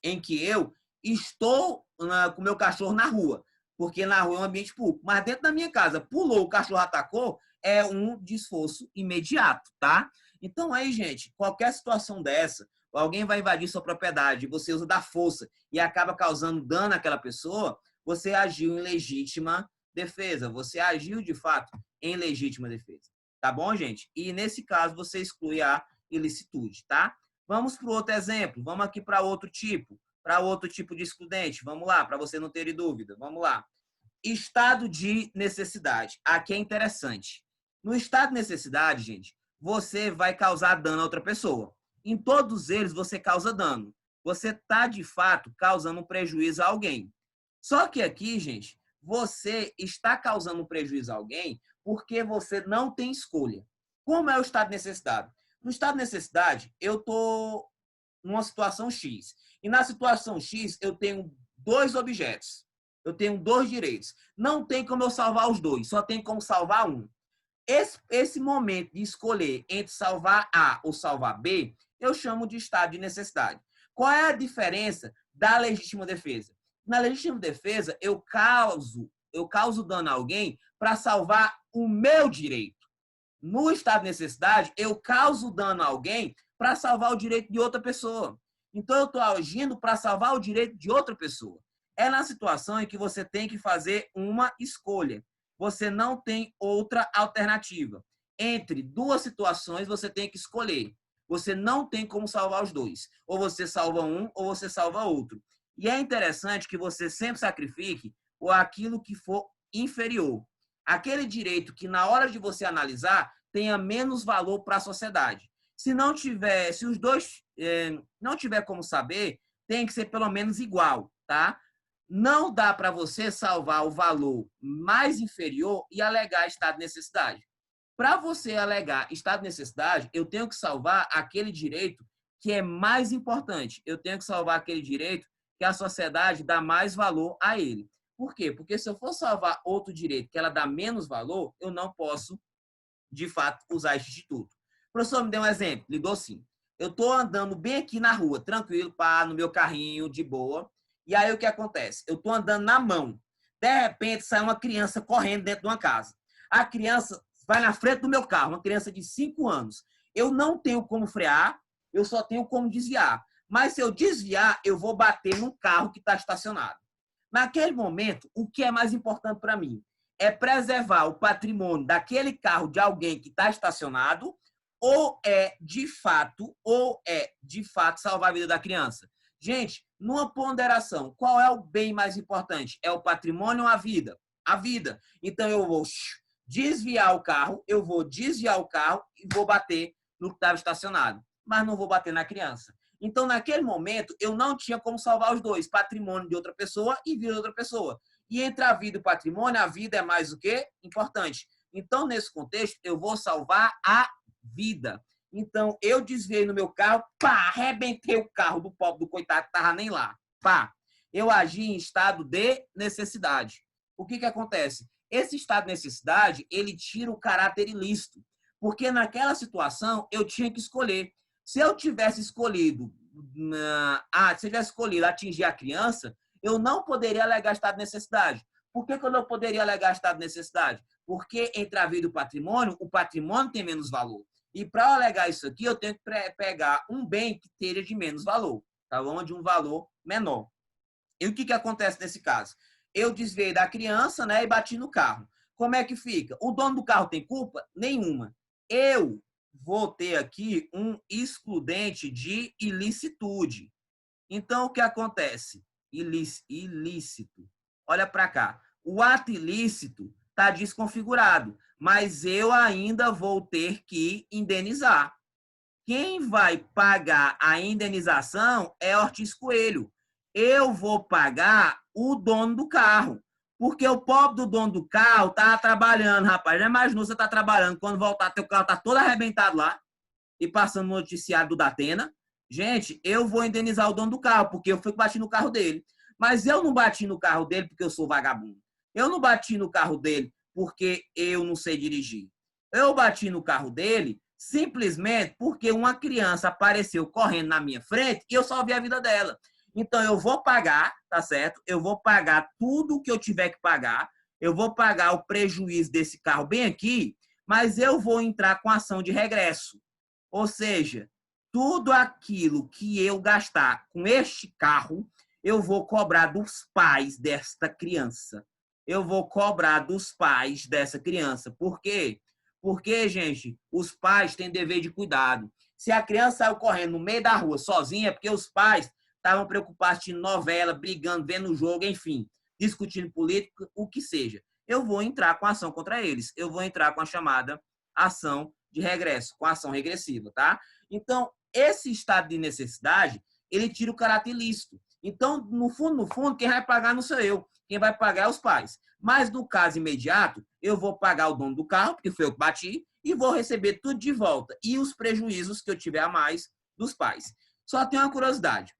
em que eu estou com o meu cachorro na rua, porque na rua é um ambiente público, mas dentro da minha casa, pulou, o cachorro atacou, é um desforço imediato, tá? Então aí, gente, qualquer situação dessa, alguém vai invadir sua propriedade, você usa da força e acaba causando dano àquela pessoa, você agiu em legítima defesa, você agiu de fato em legítima defesa, tá bom, gente? E nesse caso você exclui a ilicitude, tá? Vamos para o outro exemplo, vamos aqui para outro tipo de excludente. Vamos lá, para você não ter dúvida. Vamos lá. Estado de necessidade. Aqui é interessante. No estado de necessidade, gente, você vai causar dano a outra pessoa. Em todos eles, você causa dano. Você está, de fato, causando um prejuízo a alguém. Só que aqui, gente, você está causando um prejuízo a alguém porque você não tem escolha. Como é o estado de necessidade? No estado de necessidade, eu estou numa situação X. E na situação X, eu tenho 2 objetos. Eu tenho 2 direitos. Não tem como eu salvar os 2, só tem como salvar um. Esse momento de escolher entre salvar A ou salvar B, eu chamo de estado de necessidade. Qual é a diferença da legítima defesa? Na legítima defesa, eu causo dano a alguém para salvar o meu direito. No estado de necessidade, eu causo dano a alguém para salvar o direito de outra pessoa. Então, eu estou agindo para salvar o direito de outra pessoa. É na situação em que você tem que fazer uma escolha. Você não tem outra alternativa. Entre 2 situações, você tem que escolher. Você não tem como salvar os 2. Ou você salva um, ou você salva outro. E é interessante que você sempre sacrifique aquilo que for inferior. Aquele direito que, na hora de você analisar, tenha menos valor para a sociedade. Se os 2 não tiver como saber, tem que ser pelo menos igual, tá? Não dá para você salvar o valor mais inferior e alegar estado de necessidade. Para você alegar estado de necessidade, eu tenho que salvar aquele direito que é mais importante. Eu tenho que salvar aquele direito que a sociedade dá mais valor a ele. Por quê? Porque se eu for salvar outro direito que ela dá menos valor, eu não posso, de fato, usar esse instituto. O professor me deu um exemplo, lhe dou sim. Eu estou andando bem aqui na rua, tranquilo, pá, no meu carrinho, de boa. E aí o que acontece? Eu estou andando na mão. De repente sai uma criança correndo dentro de uma casa. A criança vai na frente do meu carro, uma criança de 5 anos. Eu não tenho como frear, eu só tenho como desviar. Mas se eu desviar, eu vou bater num carro que está estacionado. Naquele momento, o que é mais importante para mim? É preservar o patrimônio daquele carro de alguém que está estacionado ou é de fato salvar a vida da criança? Gente, numa ponderação, qual é o bem mais importante? É o patrimônio ou a vida? A vida. Então eu vou desviar o carro e vou bater no que estava estacionado, mas não vou bater na criança. Então, naquele momento, eu não tinha como salvar os 2, patrimônio de outra pessoa e vida de outra pessoa. E entre a vida e o patrimônio, a vida é mais o quê? Importante. Então, nesse contexto, eu vou salvar a vida. Então, eu desviei no meu carro, pá, arrebentei o carro do pobre, do coitado que estava nem lá. Pá, eu agi em estado de necessidade. O que acontece? Esse estado de necessidade, ele tira o caráter ilícito. Porque naquela situação, eu tinha que escolher. Se eu tivesse escolhido atingir a criança, eu não poderia alegar estado de necessidade. Por que eu não poderia alegar estado de necessidade? Porque entre a vida e o patrimônio tem menos valor. E para alegar isso aqui, eu tenho que pegar um bem que tenha de menos valor, tá bom? De um valor menor. E o que acontece nesse caso? Eu desviei da criança, né, e bati no carro. Como é que fica? O dono do carro tem culpa? Nenhuma. Eu vou ter aqui um excludente de ilicitude. Então, o que acontece? Ilícito. Olha para cá. O ato ilícito está desconfigurado, mas eu ainda vou ter que indenizar. Quem vai pagar a indenização é Ortiz Coelho. Eu vou pagar o dono do carro. Porque o pobre do dono do carro tá trabalhando, rapaz. Já imaginou você tá trabalhando, quando voltar teu carro tá todo arrebentado lá? e passando no noticiário do Datena, gente, eu vou indenizar o dono do carro, porque eu fui que bati no carro dele. Mas eu não bati no carro dele porque eu sou vagabundo. Eu não bati no carro dele porque eu não sei dirigir. Eu bati no carro dele simplesmente porque uma criança apareceu correndo na minha frente e eu salvei a vida dela. Então, eu vou pagar, tá certo? Eu vou pagar tudo que eu tiver que pagar. Eu vou pagar o prejuízo desse carro bem aqui, mas eu vou entrar com ação de regresso. Ou seja, tudo aquilo que eu gastar com este carro, eu vou cobrar dos pais desta criança. Eu vou cobrar dos pais dessa criança. Por quê? Porque, gente, os pais têm dever de cuidado. Se a criança saiu correndo no meio da rua sozinha, é porque os pais estavam preocupados assistindo novela, brigando, vendo o jogo, enfim, discutindo política, o que seja. Eu vou entrar com ação contra eles. Eu vou entrar com a chamada ação de regresso, com ação regressiva, tá? Então, esse estado de necessidade, ele tira o caráter ilícito. Então, no fundo, quem vai pagar não sou eu. Quem vai pagar é os pais. Mas, no caso imediato, eu vou pagar o dono do carro, porque foi eu que bati, e vou receber tudo de volta. E os prejuízos que eu tiver a mais dos pais. Só tem uma curiosidade.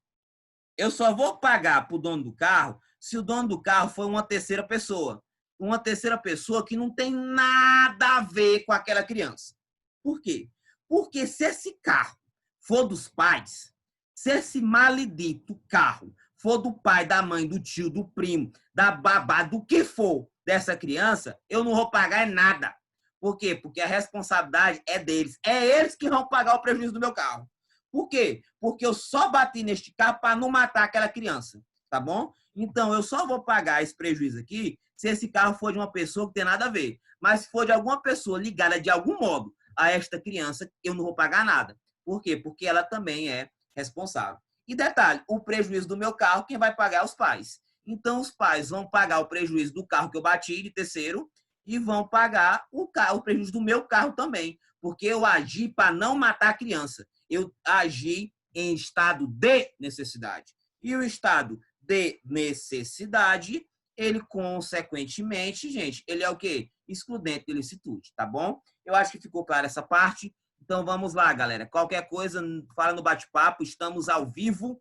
Eu só vou pagar para o dono do carro se o dono do carro for uma terceira pessoa. Uma terceira pessoa que não tem nada a ver com aquela criança. Por quê? Porque se esse carro for dos pais, se esse maledito carro for do pai, da mãe, do tio, do primo, da babá, do que for dessa criança, eu não vou pagar nada. Por quê? Porque a responsabilidade é deles. É eles que vão pagar o prejuízo do meu carro. Por quê? Porque eu só bati neste carro para não matar aquela criança, tá bom? Então, eu só vou pagar esse prejuízo aqui se esse carro for de uma pessoa que tem nada a ver. Mas se for de alguma pessoa ligada de algum modo a esta criança, eu não vou pagar nada. Por quê? Porque ela também é responsável. E detalhe, o prejuízo do meu carro, quem vai pagar é os pais. Então, os pais vão pagar o prejuízo do carro que eu bati, de terceiro, e vão pagar o prejuízo do meu carro também. Porque eu agi para não matar a criança. Eu agi em estado de necessidade. E o estado de necessidade, ele, consequentemente, gente, ele é o quê? Excludente de licitude, tá bom? Eu acho que ficou clara essa parte. Então, vamos lá, galera. Qualquer coisa, fala no bate-papo. Estamos ao vivo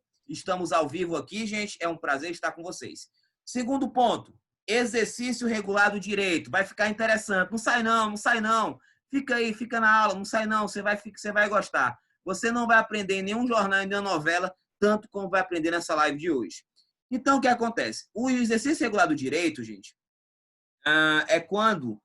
aqui, gente. É um prazer estar com vocês. Segundo ponto, exercício regular do direito. Vai ficar interessante. Não sai não, não sai não. Fica aí, fica na aula. Não sai não, você vai gostar. Você não vai aprender em nenhum jornal, em nenhuma novela, tanto como vai aprender nessa live de hoje. Então, o que acontece? O exercício regular do direito, gente, é quando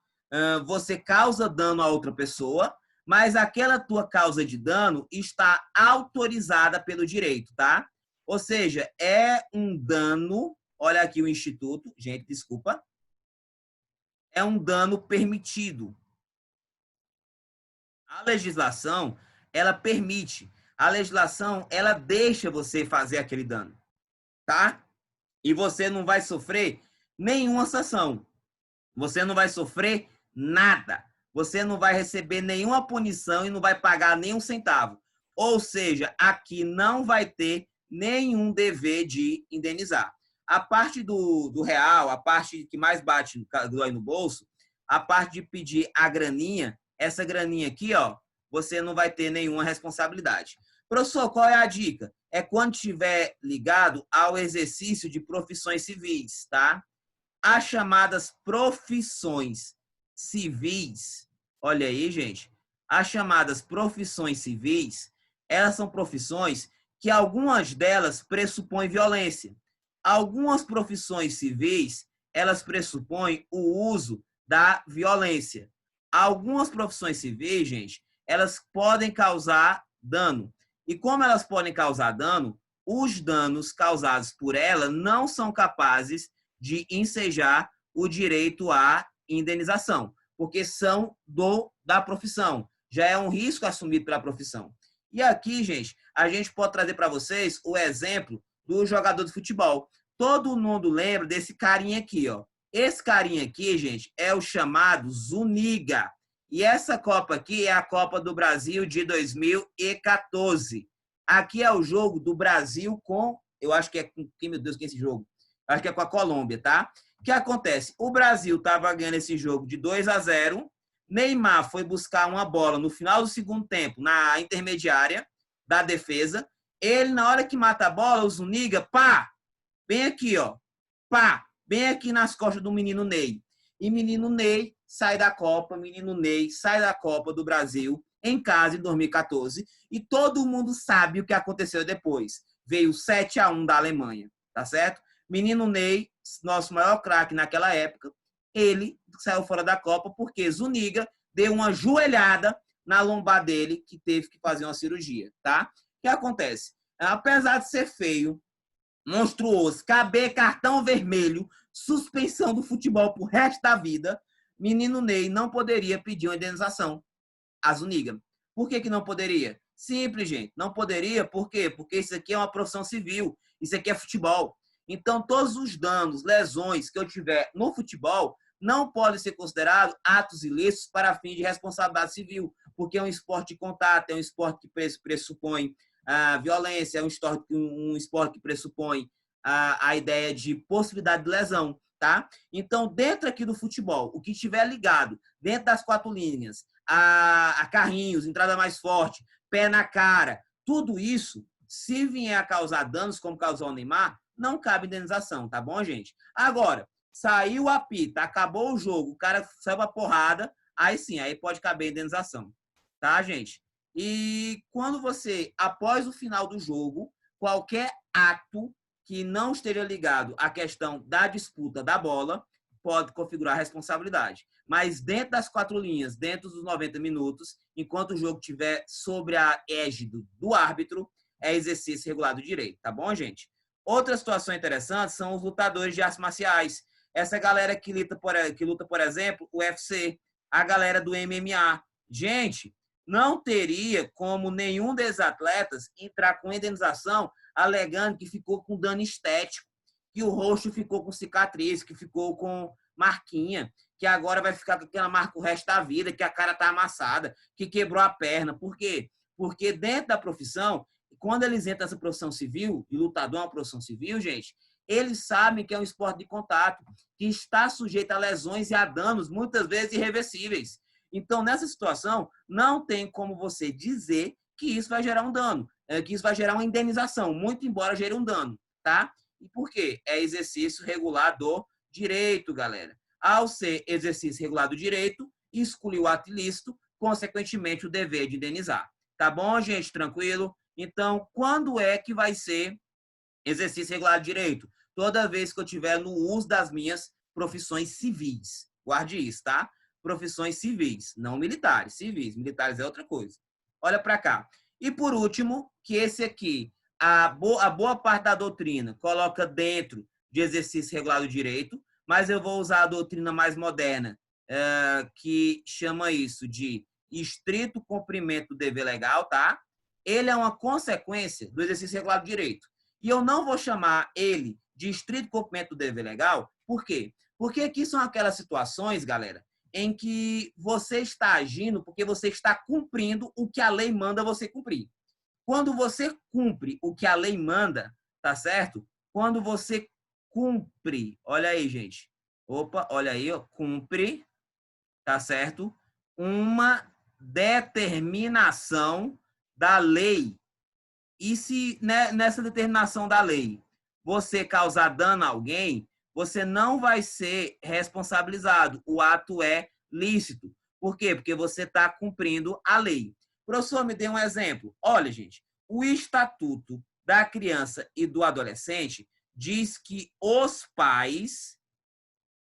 você causa dano a outra pessoa, mas aquela tua causa de dano está autorizada pelo direito, tá? Ou seja, é um dano, olha aqui o instituto, gente, desculpa, é um dano permitido. A legislação, ela permite, a legislação, ela deixa você fazer aquele dano, tá? E você não vai sofrer nenhuma sanção. Você não vai sofrer nada. Você não vai receber nenhuma punição e não vai pagar nenhum centavo. Ou seja, aqui não vai ter nenhum dever de indenizar. A parte do real, a parte que mais bate no bolso, a parte de pedir a graninha, essa graninha aqui, ó, você não vai ter nenhuma responsabilidade. Professor, qual é a dica? É quando estiver ligado ao exercício de profissões civis, tá? As chamadas profissões civis, olha aí, gente, as chamadas profissões civis, elas são profissões que algumas delas pressupõem violência. Algumas profissões civis, elas pressupõem o uso da violência. Algumas profissões civis, gente, elas podem causar dano. E como elas podem causar dano, os danos causados por ela não são capazes de ensejar o direito à indenização, porque são da profissão. Já é um risco assumido pela profissão. E aqui, gente, a gente pode trazer para vocês o exemplo do jogador de futebol. Todo mundo lembra desse carinha aqui, ó. Esse carinha aqui, gente, é o chamado Zuniga. E essa Copa aqui é a Copa do Brasil de 2014. Aqui é o jogo do Brasil com, eu acho que é com, meu Deus, quem é esse jogo? Acho que é com a Colômbia, tá? O que acontece? O Brasil estava ganhando esse jogo de 2-0, Neymar foi buscar uma bola no final do segundo tempo, na intermediária da defesa. Ele, na hora que mata a bola, o Zuniga, pá, bem aqui, ó, pá, bem aqui nas costas do menino Ney. E menino Ney sai da Copa, menino Ney sai da Copa do Brasil em casa em 2014 e todo mundo sabe o que aconteceu depois. Veio 7-1 da Alemanha, tá certo? Menino Ney, nosso maior craque naquela época, ele saiu fora da Copa porque Zuniga deu uma joelhada na lombar dele que teve que fazer uma cirurgia, tá? O que acontece? Apesar de ser feio, monstruoso, caber cartão vermelho, suspensão do futebol pro resto da vida, menino Ney não poderia pedir uma indenização a Zuniga. Por que não poderia? Simples, gente. Não poderia, por quê? Porque isso aqui é uma profissão civil, isso aqui é futebol. Então, todos os danos, lesões que eu tiver no futebol não podem ser considerados atos ilícitos para fim de responsabilidade civil, porque é um esporte de contato, é um esporte que pressupõe a violência, é um esporte que pressupõe a ideia de possibilidade de lesão, tá? Então, dentro aqui do futebol, o que estiver ligado dentro das 4 linhas, a carrinhos, entrada mais forte, pé na cara, tudo isso, se vier a causar danos, como causou o Neymar, não cabe indenização, tá bom, gente? Agora, saiu a apito, acabou o jogo, o cara saiu a porrada, aí sim, aí pode caber indenização, tá, gente? E quando você, após o final do jogo, qualquer ato que não esteja ligado à questão da disputa da bola, pode configurar responsabilidade. Mas dentro das 4 linhas, dentro dos 90 minutos, enquanto o jogo estiver sobre a égide do árbitro, é exercício regular do direito, tá bom, gente? Outra situação interessante são os lutadores de artes marciais. Essa galera que luta, por exemplo, o UFC, a galera do MMA. Gente, não teria como nenhum desses atletas entrar com indenização alegando que ficou com dano estético, que o rosto ficou com cicatriz, que ficou com marquinha, que agora vai ficar com aquela marca o resto da vida, que a cara tá amassada, que quebrou a perna. Por quê? Porque dentro da profissão, quando eles entram nessa profissão civil, e lutador é uma profissão civil, gente, eles sabem que é um esporte de contato, que está sujeito a lesões e a danos, muitas vezes irreversíveis. Então, nessa situação, não tem como você dizer que isso vai gerar um dano, que isso vai gerar uma indenização, muito embora gere um dano, tá? E por quê? É exercício regular do direito, galera. Ao ser exercício regular do direito, exclui o ato ilícito, consequentemente o dever de indenizar. Tá bom, gente? Tranquilo? Então, quando é que vai ser exercício regular de direito? Toda vez que eu tiver no uso das minhas profissões civis. Guarde isso, tá? Profissões civis, não militares. Civis, militares é outra coisa. Olha para cá. E por último, que esse aqui, a boa parte da doutrina coloca dentro de exercício regular do direito, mas eu vou usar a doutrina mais moderna, que chama isso de estrito cumprimento do dever legal, tá? Ele é uma consequência do exercício regular do direito. E eu não vou chamar ele de estrito cumprimento do dever legal, por quê? Porque aqui são aquelas situações, galera, em que você está agindo porque você está cumprindo o que a lei manda você cumprir. Quando você cumpre o que a lei manda, tá certo? Quando você cumpre, olha aí, gente. Opa, olha aí, ó, cumpre, tá certo? Uma determinação da lei. E se nessa determinação da lei você causar dano a alguém, você não vai ser responsabilizado. O ato é lícito. Por quê? Porque você está cumprindo a lei. Professor, me dê um exemplo. Olha, gente, o Estatuto da Criança e do Adolescente diz que os pais...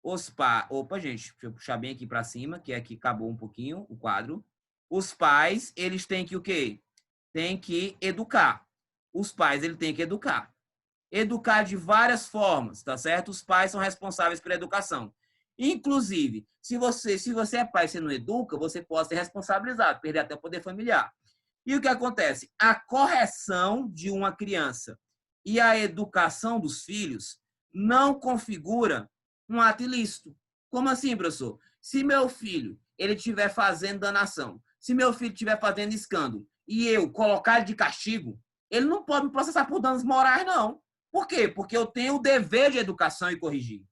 Opa, gente, deixa eu puxar bem aqui para cima, que aqui acabou um pouquinho o quadro. Os pais, eles têm que o quê? Tem que educar. Os pais, ele tem que educar. Educar de várias formas, tá certo? Os pais são responsáveis pela educação. Inclusive, se você é pai e você não educa, você pode ser responsabilizado, perder até o poder familiar. E o que acontece? A correção de uma criança e a educação dos filhos não configura um ato ilícito. Como assim, professor? Se meu filho ele estiver fazendo danação, se meu filho estiver fazendo escândalo e eu colocar ele de castigo, ele não pode me processar por danos morais, não. Por quê? Porque eu tenho o dever de educação e corrigir.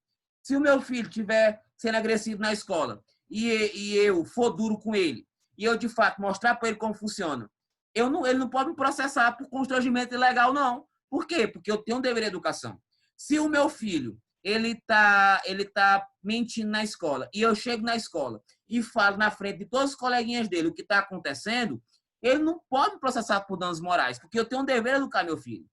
Se o meu filho estiver sendo agressivo na escola e eu for duro com ele, e eu, de fato, mostrar para ele como funciona, ele não pode me processar por constrangimento ilegal, não. Por quê? Porque eu tenho um dever de educação. Se o meu filho ele tá mentindo na escola e eu chego na escola e falo na frente de todos os coleguinhas dele o que está acontecendo, ele não pode me processar por danos morais, porque eu tenho um dever de educar meu filho.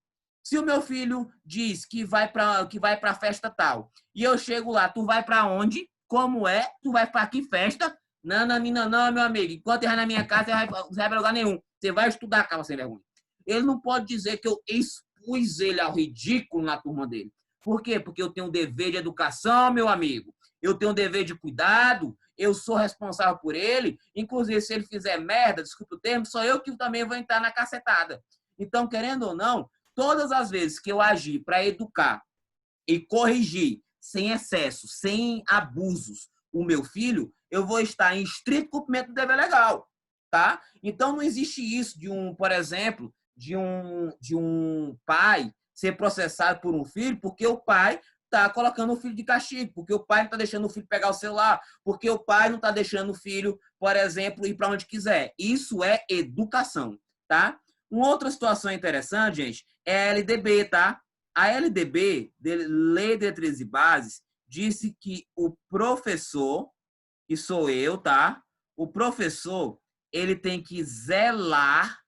Se o meu filho diz que vai para a festa tal e eu chego lá, tu vai para onde? Como é? Tu vai para que festa? Não, meu amigo. Enquanto eu vai na minha casa, você vai para lugar nenhum. Você vai estudar, cara, sem vergonha. Ele não pode dizer que eu expus ele ao ridículo na turma dele. Por quê? Porque eu tenho um dever de educação, meu amigo. Eu tenho um dever de cuidado. Eu sou responsável por ele. Inclusive, se ele fizer merda, desculpa o termo, sou eu que também vou entrar na cacetada. Então, querendo ou não, todas as vezes que eu agir para educar e corrigir sem excesso, sem abusos, o meu filho, eu vou estar em estrito cumprimento do dever legal, tá? Então não existe isso de por exemplo, de um pai ser processado por um filho porque o pai está colocando o filho de castigo, porque o pai não está deixando o filho pegar o celular, porque o pai não está deixando o filho, por exemplo, ir para onde quiser. Isso é educação, tá? Uma outra situação interessante, gente, é a LDB, tá? A LDB, Lei de Diretrizes e Bases, disse que o professor, que sou eu, tá? O professor, ele tem que zelar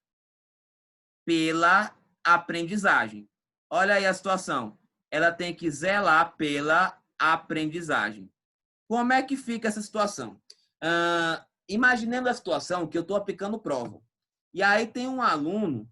pela aprendizagem. Olha aí a situação. Ela tem que zelar pela aprendizagem. Como é que fica essa situação? Imaginando a situação que eu estou aplicando prova. E aí tem um aluno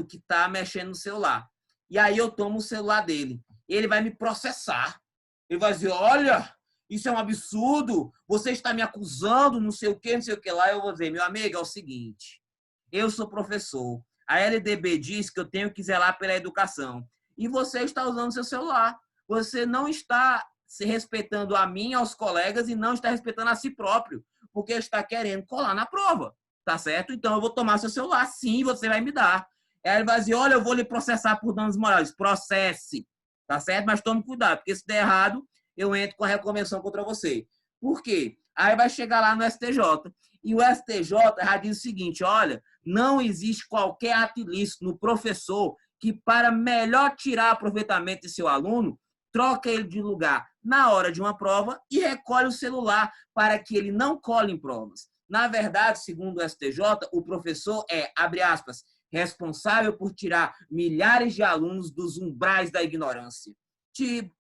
que está mexendo no celular. E aí eu tomo o celular dele. Ele vai me processar. Ele vai dizer, olha, isso é um absurdo, você está me acusando, não sei o que lá. Eu vou dizer, meu amigo, é o seguinte, eu sou professor, a LDB diz que eu tenho que zelar pela educação. E você está usando seu celular. Você não está se respeitando a mim, aos colegas, e não está respeitando a si próprio, porque está querendo colar na prova. Tá certo? Então eu vou tomar seu celular, sim, você vai me dar. Aí ele vai dizer, olha, eu vou lhe processar por danos morais. Processe, tá certo? Mas tome cuidado, porque se der errado, eu entro com a reconvenção contra você. Por quê? Aí vai chegar lá no STJ. E o STJ já diz o seguinte, olha, não existe qualquer ato ilícito no professor que, para melhor tirar aproveitamento de seu aluno, troca ele de lugar na hora de uma prova e recolhe o celular para que ele não cole em provas. Na verdade, segundo o STJ, o professor é, abre aspas, responsável por tirar milhares de alunos dos umbrais da ignorância.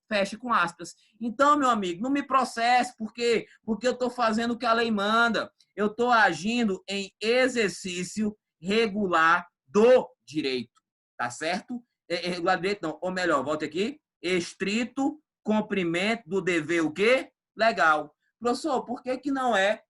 Feche com aspas. Então, meu amigo, não me processe porque eu estou fazendo o que a lei manda. Eu estou agindo em exercício regular do direito. Tá certo? Regular do direito, não. Ou melhor, volte aqui. Estrito cumprimento do dever o quê? Legal. Professor, por que não é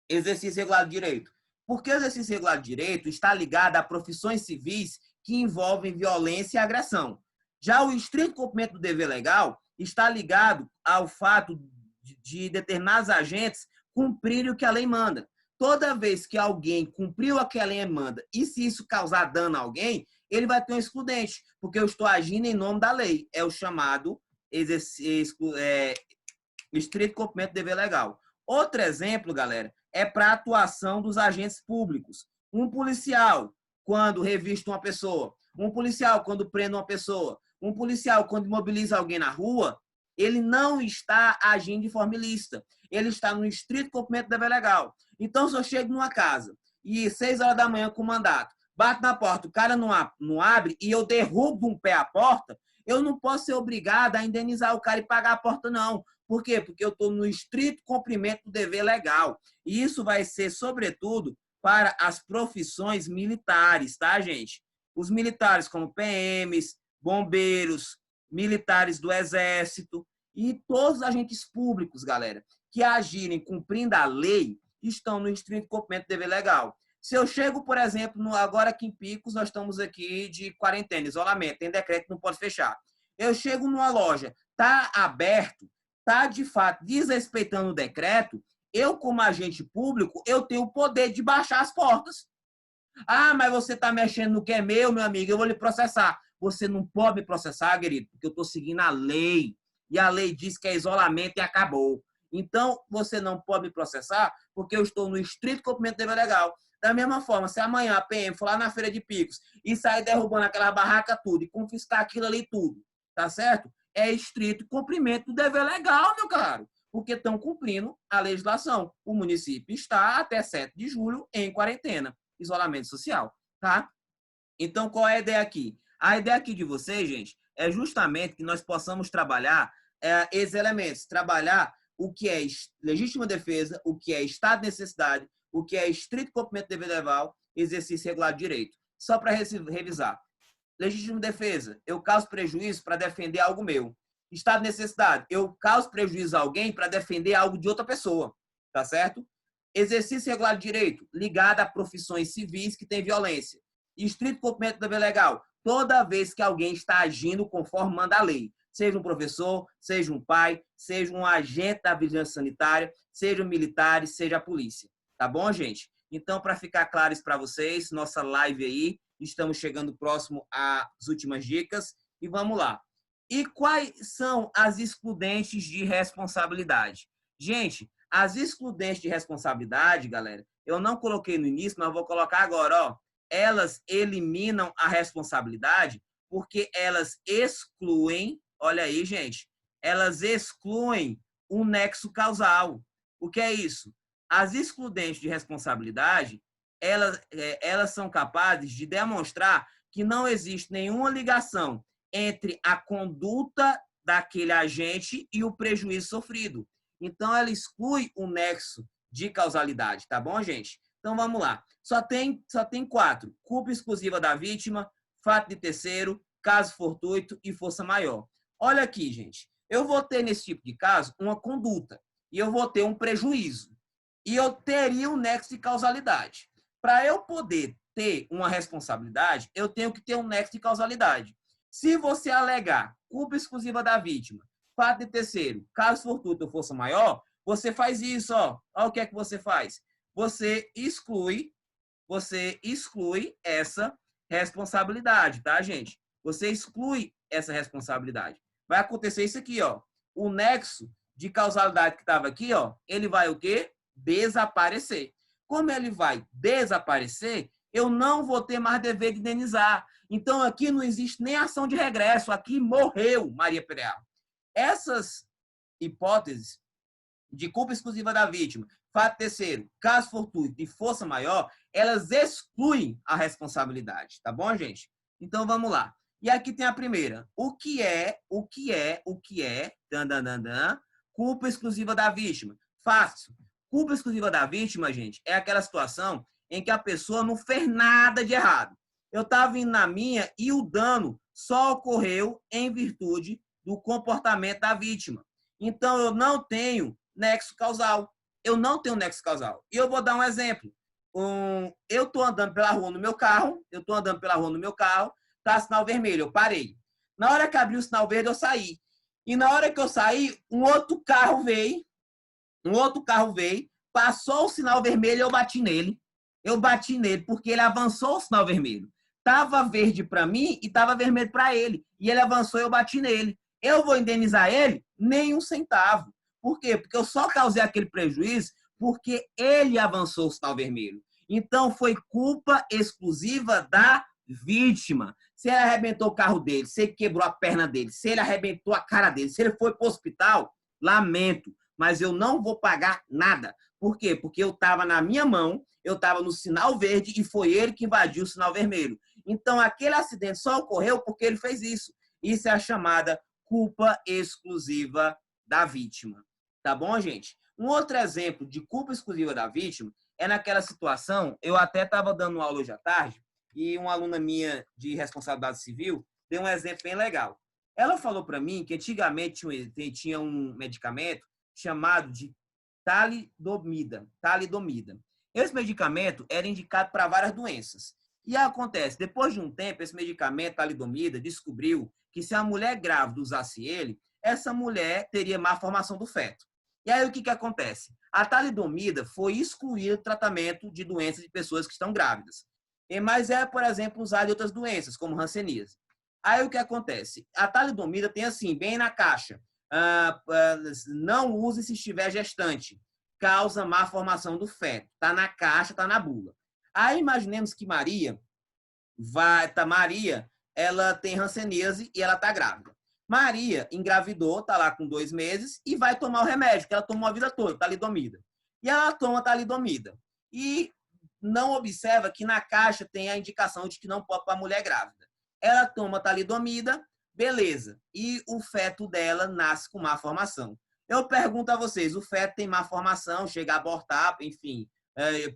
exercício regular de direito? Porque o exercício regular de direito está ligado a profissões civis que envolvem violência e agressão. Já o estrito cumprimento do dever legal está ligado ao fato de determinados agentes cumprirem o que a lei manda. Toda vez que alguém cumpriu o que a lei manda e se isso causar dano a alguém, ele vai ter um excludente, porque eu estou agindo em nome da lei. É o chamado estrito cumprimento do dever legal. Outro exemplo, galera, é para a atuação dos agentes públicos. Um policial, quando revista uma pessoa, um policial, quando prende uma pessoa, um policial, quando imobiliza alguém na rua, ele não está agindo de forma ilícita. Ele está no estrito cumprimento do dever legal. Então, se eu chego numa casa e 6 horas da manhã com mandato, bato na porta, o cara não abre e eu derrubo um pé a porta, eu não posso ser obrigado a indenizar o cara e pagar a porta, não. Por quê? Porque eu estou no estrito cumprimento do dever legal. E isso vai ser, sobretudo, para as profissões militares, tá, gente? Os militares como PMs, bombeiros, militares do Exército e todos os agentes públicos, galera, que agirem cumprindo a lei, estão no estrito cumprimento do dever legal. Se eu chego, por exemplo, agora aqui em Picos, nós estamos aqui de quarentena, isolamento, tem decreto que não pode fechar. Eu chego numa loja, está aberto, está de fato desrespeitando o decreto, eu, como agente público, eu tenho o poder de baixar as portas. Ah, mas você está mexendo no que é meu amigo, eu vou lhe processar. Você não pode me processar, querido, porque eu estou seguindo a lei. E a lei diz que é isolamento e acabou. Então, você não pode me processar porque eu estou no estrito cumprimento do dever legal. Da mesma forma, se amanhã a PM for lá na Feira de Picos e sair derrubando aquela barraca tudo e confiscar aquilo ali tudo, tá certo? É estrito cumprimento do dever legal, meu caro, porque estão cumprindo a legislação. O município está até 7 de julho em quarentena, isolamento social, tá? Então, qual é a ideia aqui? A ideia aqui de vocês, gente, é justamente que nós possamos trabalhar esses elementos, trabalhar o que é legítima defesa, o que é estado de necessidade, o que é estrito cumprimento do dever legal, exercício regular de direito. Só para revisar. Legítima defesa, eu causo prejuízo para defender algo meu. Estado de necessidade, eu causo prejuízo a alguém para defender algo de outra pessoa, tá certo? Exercício regular de direito, ligado a profissões civis que têm violência. Estrito cumprimento do dever legal, toda vez que alguém está agindo conforme manda a lei, seja um professor, seja um pai, seja um agente da vigilância sanitária, seja um militar, seja a polícia. Tá bom, gente? Então, para ficar claro isso para vocês, nossa live aí, estamos chegando próximo às últimas dicas e vamos lá. E quais são as excludentes de responsabilidade? Gente, as excludentes de responsabilidade, galera, eu não coloquei no início, mas vou colocar agora, ó. Elas eliminam a responsabilidade porque elas excluem, olha aí, gente, elas excluem o nexo causal. O que é isso? As excludentes de responsabilidade, elas são capazes de demonstrar que não existe nenhuma ligação entre a conduta daquele agente e o prejuízo sofrido. Então, ela exclui o nexo de causalidade, tá bom, gente? Então, vamos lá. Só tem 4. Culpa exclusiva da vítima, fato de terceiro, caso fortuito e força maior. Olha aqui, gente. Eu vou ter, nesse tipo de caso, uma conduta. E eu vou ter um prejuízo. E eu teria um nexo de causalidade. Para eu poder ter uma responsabilidade, eu tenho que ter um nexo de causalidade. Se você alegar culpa exclusiva da vítima, fato de terceiro, caso fortuito ou força maior, você faz isso, ó. Olha o que é que você faz. Você exclui essa responsabilidade, tá, gente? Você exclui essa responsabilidade. Vai acontecer isso aqui, ó. O nexo de causalidade que estava aqui, ó, ele vai o quê? Desaparecer. Como ele vai desaparecer, eu não vou ter mais dever de indenizar. Então, aqui não existe nem ação de regresso. Aqui morreu Maria Pereira. Essas hipóteses de culpa exclusiva da vítima, fato terceiro, caso fortuito e força maior, elas excluem a responsabilidade. Tá bom, gente? Então, vamos lá. E aqui tem a primeira. O que é culpa exclusiva da vítima? Fácil. Culpa exclusiva da vítima, gente, é aquela situação em que a pessoa não fez nada de errado. Eu estava indo na minha e o dano só ocorreu em virtude do comportamento da vítima. Então, eu não tenho nexo causal. Eu não tenho nexo causal. E eu vou dar um exemplo. Eu estou andando pela rua no meu carro, tá sinal vermelho, eu parei. Na hora que abriu o sinal verde, eu saí. E na hora que eu saí, um outro carro veio, passou o sinal vermelho e eu bati nele. Porque ele avançou o sinal vermelho. Tava verde para mim e tava vermelho para ele. E ele avançou e eu bati nele. Eu vou indenizar ele? Nem um centavo. Por quê? Porque eu só causei aquele prejuízo porque ele avançou o sinal vermelho. Então, foi culpa exclusiva da vítima. Se ele arrebentou o carro dele, se ele quebrou a perna dele, se ele arrebentou a cara dele, se ele foi para o hospital, lamento, mas eu não vou pagar nada. Por quê? Porque eu estava na minha mão, eu estava no sinal verde e foi ele que invadiu o sinal vermelho. Então, aquele acidente só ocorreu porque ele fez isso. Isso é a chamada culpa exclusiva da vítima. Tá bom, gente? Um outro exemplo de culpa exclusiva da vítima é naquela situação, eu até estava dando aula hoje à tarde, e uma aluna minha de responsabilidade civil deu um exemplo bem legal. Ela falou para mim que antigamente tinha um medicamento chamado de talidomida. Esse medicamento era indicado para várias doenças. E acontece, depois de um tempo, esse medicamento, talidomida, descobriu que se a mulher grávida usasse ele, essa mulher teria má formação do feto. E aí o que acontece? A talidomida foi excluída do tratamento de doenças de pessoas que estão grávidas. Mas é, por exemplo, usada em outras doenças, como hanseníase. Aí o que acontece? A talidomida tem assim, bem na caixa, não use se estiver gestante. Causa má formação do feto. Está na caixa, está na bula. Aí imaginemos que Maria, ela tem hanseníase e ela está grávida. Maria engravidou, está lá com 2 meses e vai tomar o remédio, que ela tomou a vida toda, talidomida. E ela toma talidomida. E não observa que na caixa tem a indicação de que não pode para a mulher grávida. Ela toma talidomida, beleza. E o feto dela nasce com má formação. Eu pergunto a vocês, o feto tem má formação, chega a abortar, enfim,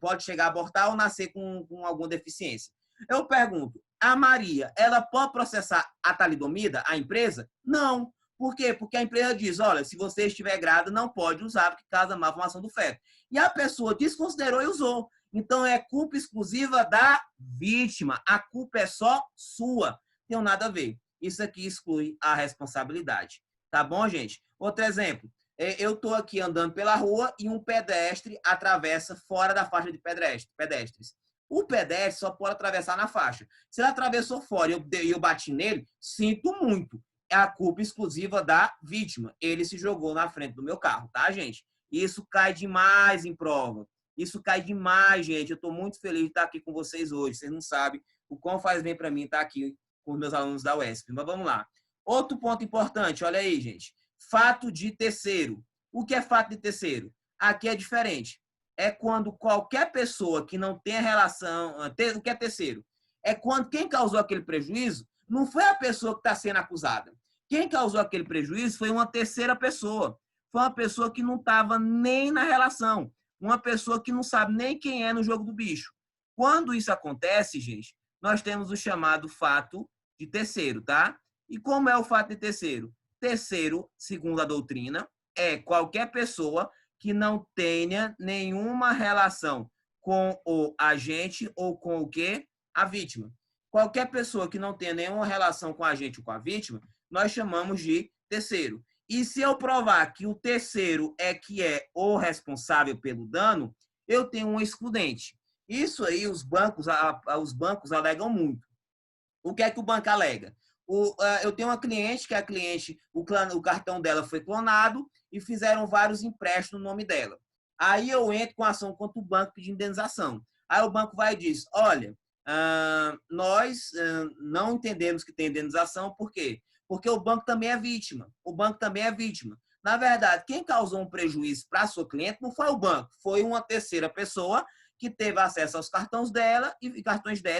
pode chegar a abortar ou nascer com alguma deficiência. Eu pergunto, a Maria, ela pode processar a talidomida, a empresa? Não. Por quê? Porque a empresa diz, olha, se você estiver grávida, não pode usar, porque causa má formação do feto. E a pessoa desconsiderou e usou. Então, é culpa exclusiva da vítima. A culpa é só sua. Não tem nada a ver. Isso aqui exclui a responsabilidade. Tá bom, gente? Outro exemplo. Eu estou aqui andando pela rua e um pedestre atravessa fora da faixa de pedestres. O pedestre só pode atravessar na faixa. Se ele atravessou fora e eu bati nele, sinto muito. É a culpa exclusiva da vítima. Ele se jogou na frente do meu carro, tá, gente? Isso cai demais em prova. Isso cai demais, gente. Eu estou muito feliz de estar aqui com vocês hoje. Vocês não sabem o quão faz bem para mim estar aqui com os meus alunos da UESP. Mas vamos lá. Outro ponto importante, olha aí, gente. Fato de terceiro. O que é fato de terceiro? Aqui é diferente. É quando qualquer pessoa que não tem relação... O que é terceiro? É quando quem causou aquele prejuízo não foi a pessoa que está sendo acusada. Quem causou aquele prejuízo foi uma terceira pessoa. Foi uma pessoa que não estava nem na relação. Uma pessoa que não sabe nem quem é no jogo do bicho. Quando isso acontece, gente, nós temos o chamado fato de terceiro, tá? E como é o fato de terceiro? Terceiro, segundo a doutrina, é qualquer pessoa que não tenha nenhuma relação com o agente ou com o quê? A vítima. Qualquer pessoa que não tenha nenhuma relação com o agente ou com a vítima, nós chamamos de terceiro. E se eu provar que o terceiro é que é o responsável pelo dano, eu tenho um excludente. Isso aí os bancos alegam muito. O que é que o banco alega? Eu tenho uma cliente que o cartão dela foi clonado e fizeram vários empréstimos no nome dela. Aí eu entro com a ação contra o banco pedindo indenização. Aí o banco vai e diz, olha, nós não entendemos que tem indenização, por quê? Porque o banco também é vítima. O banco também é vítima. Na verdade, quem causou um prejuízo para a sua cliente não foi o banco, foi uma terceira pessoa que teve acesso aos cartões dela e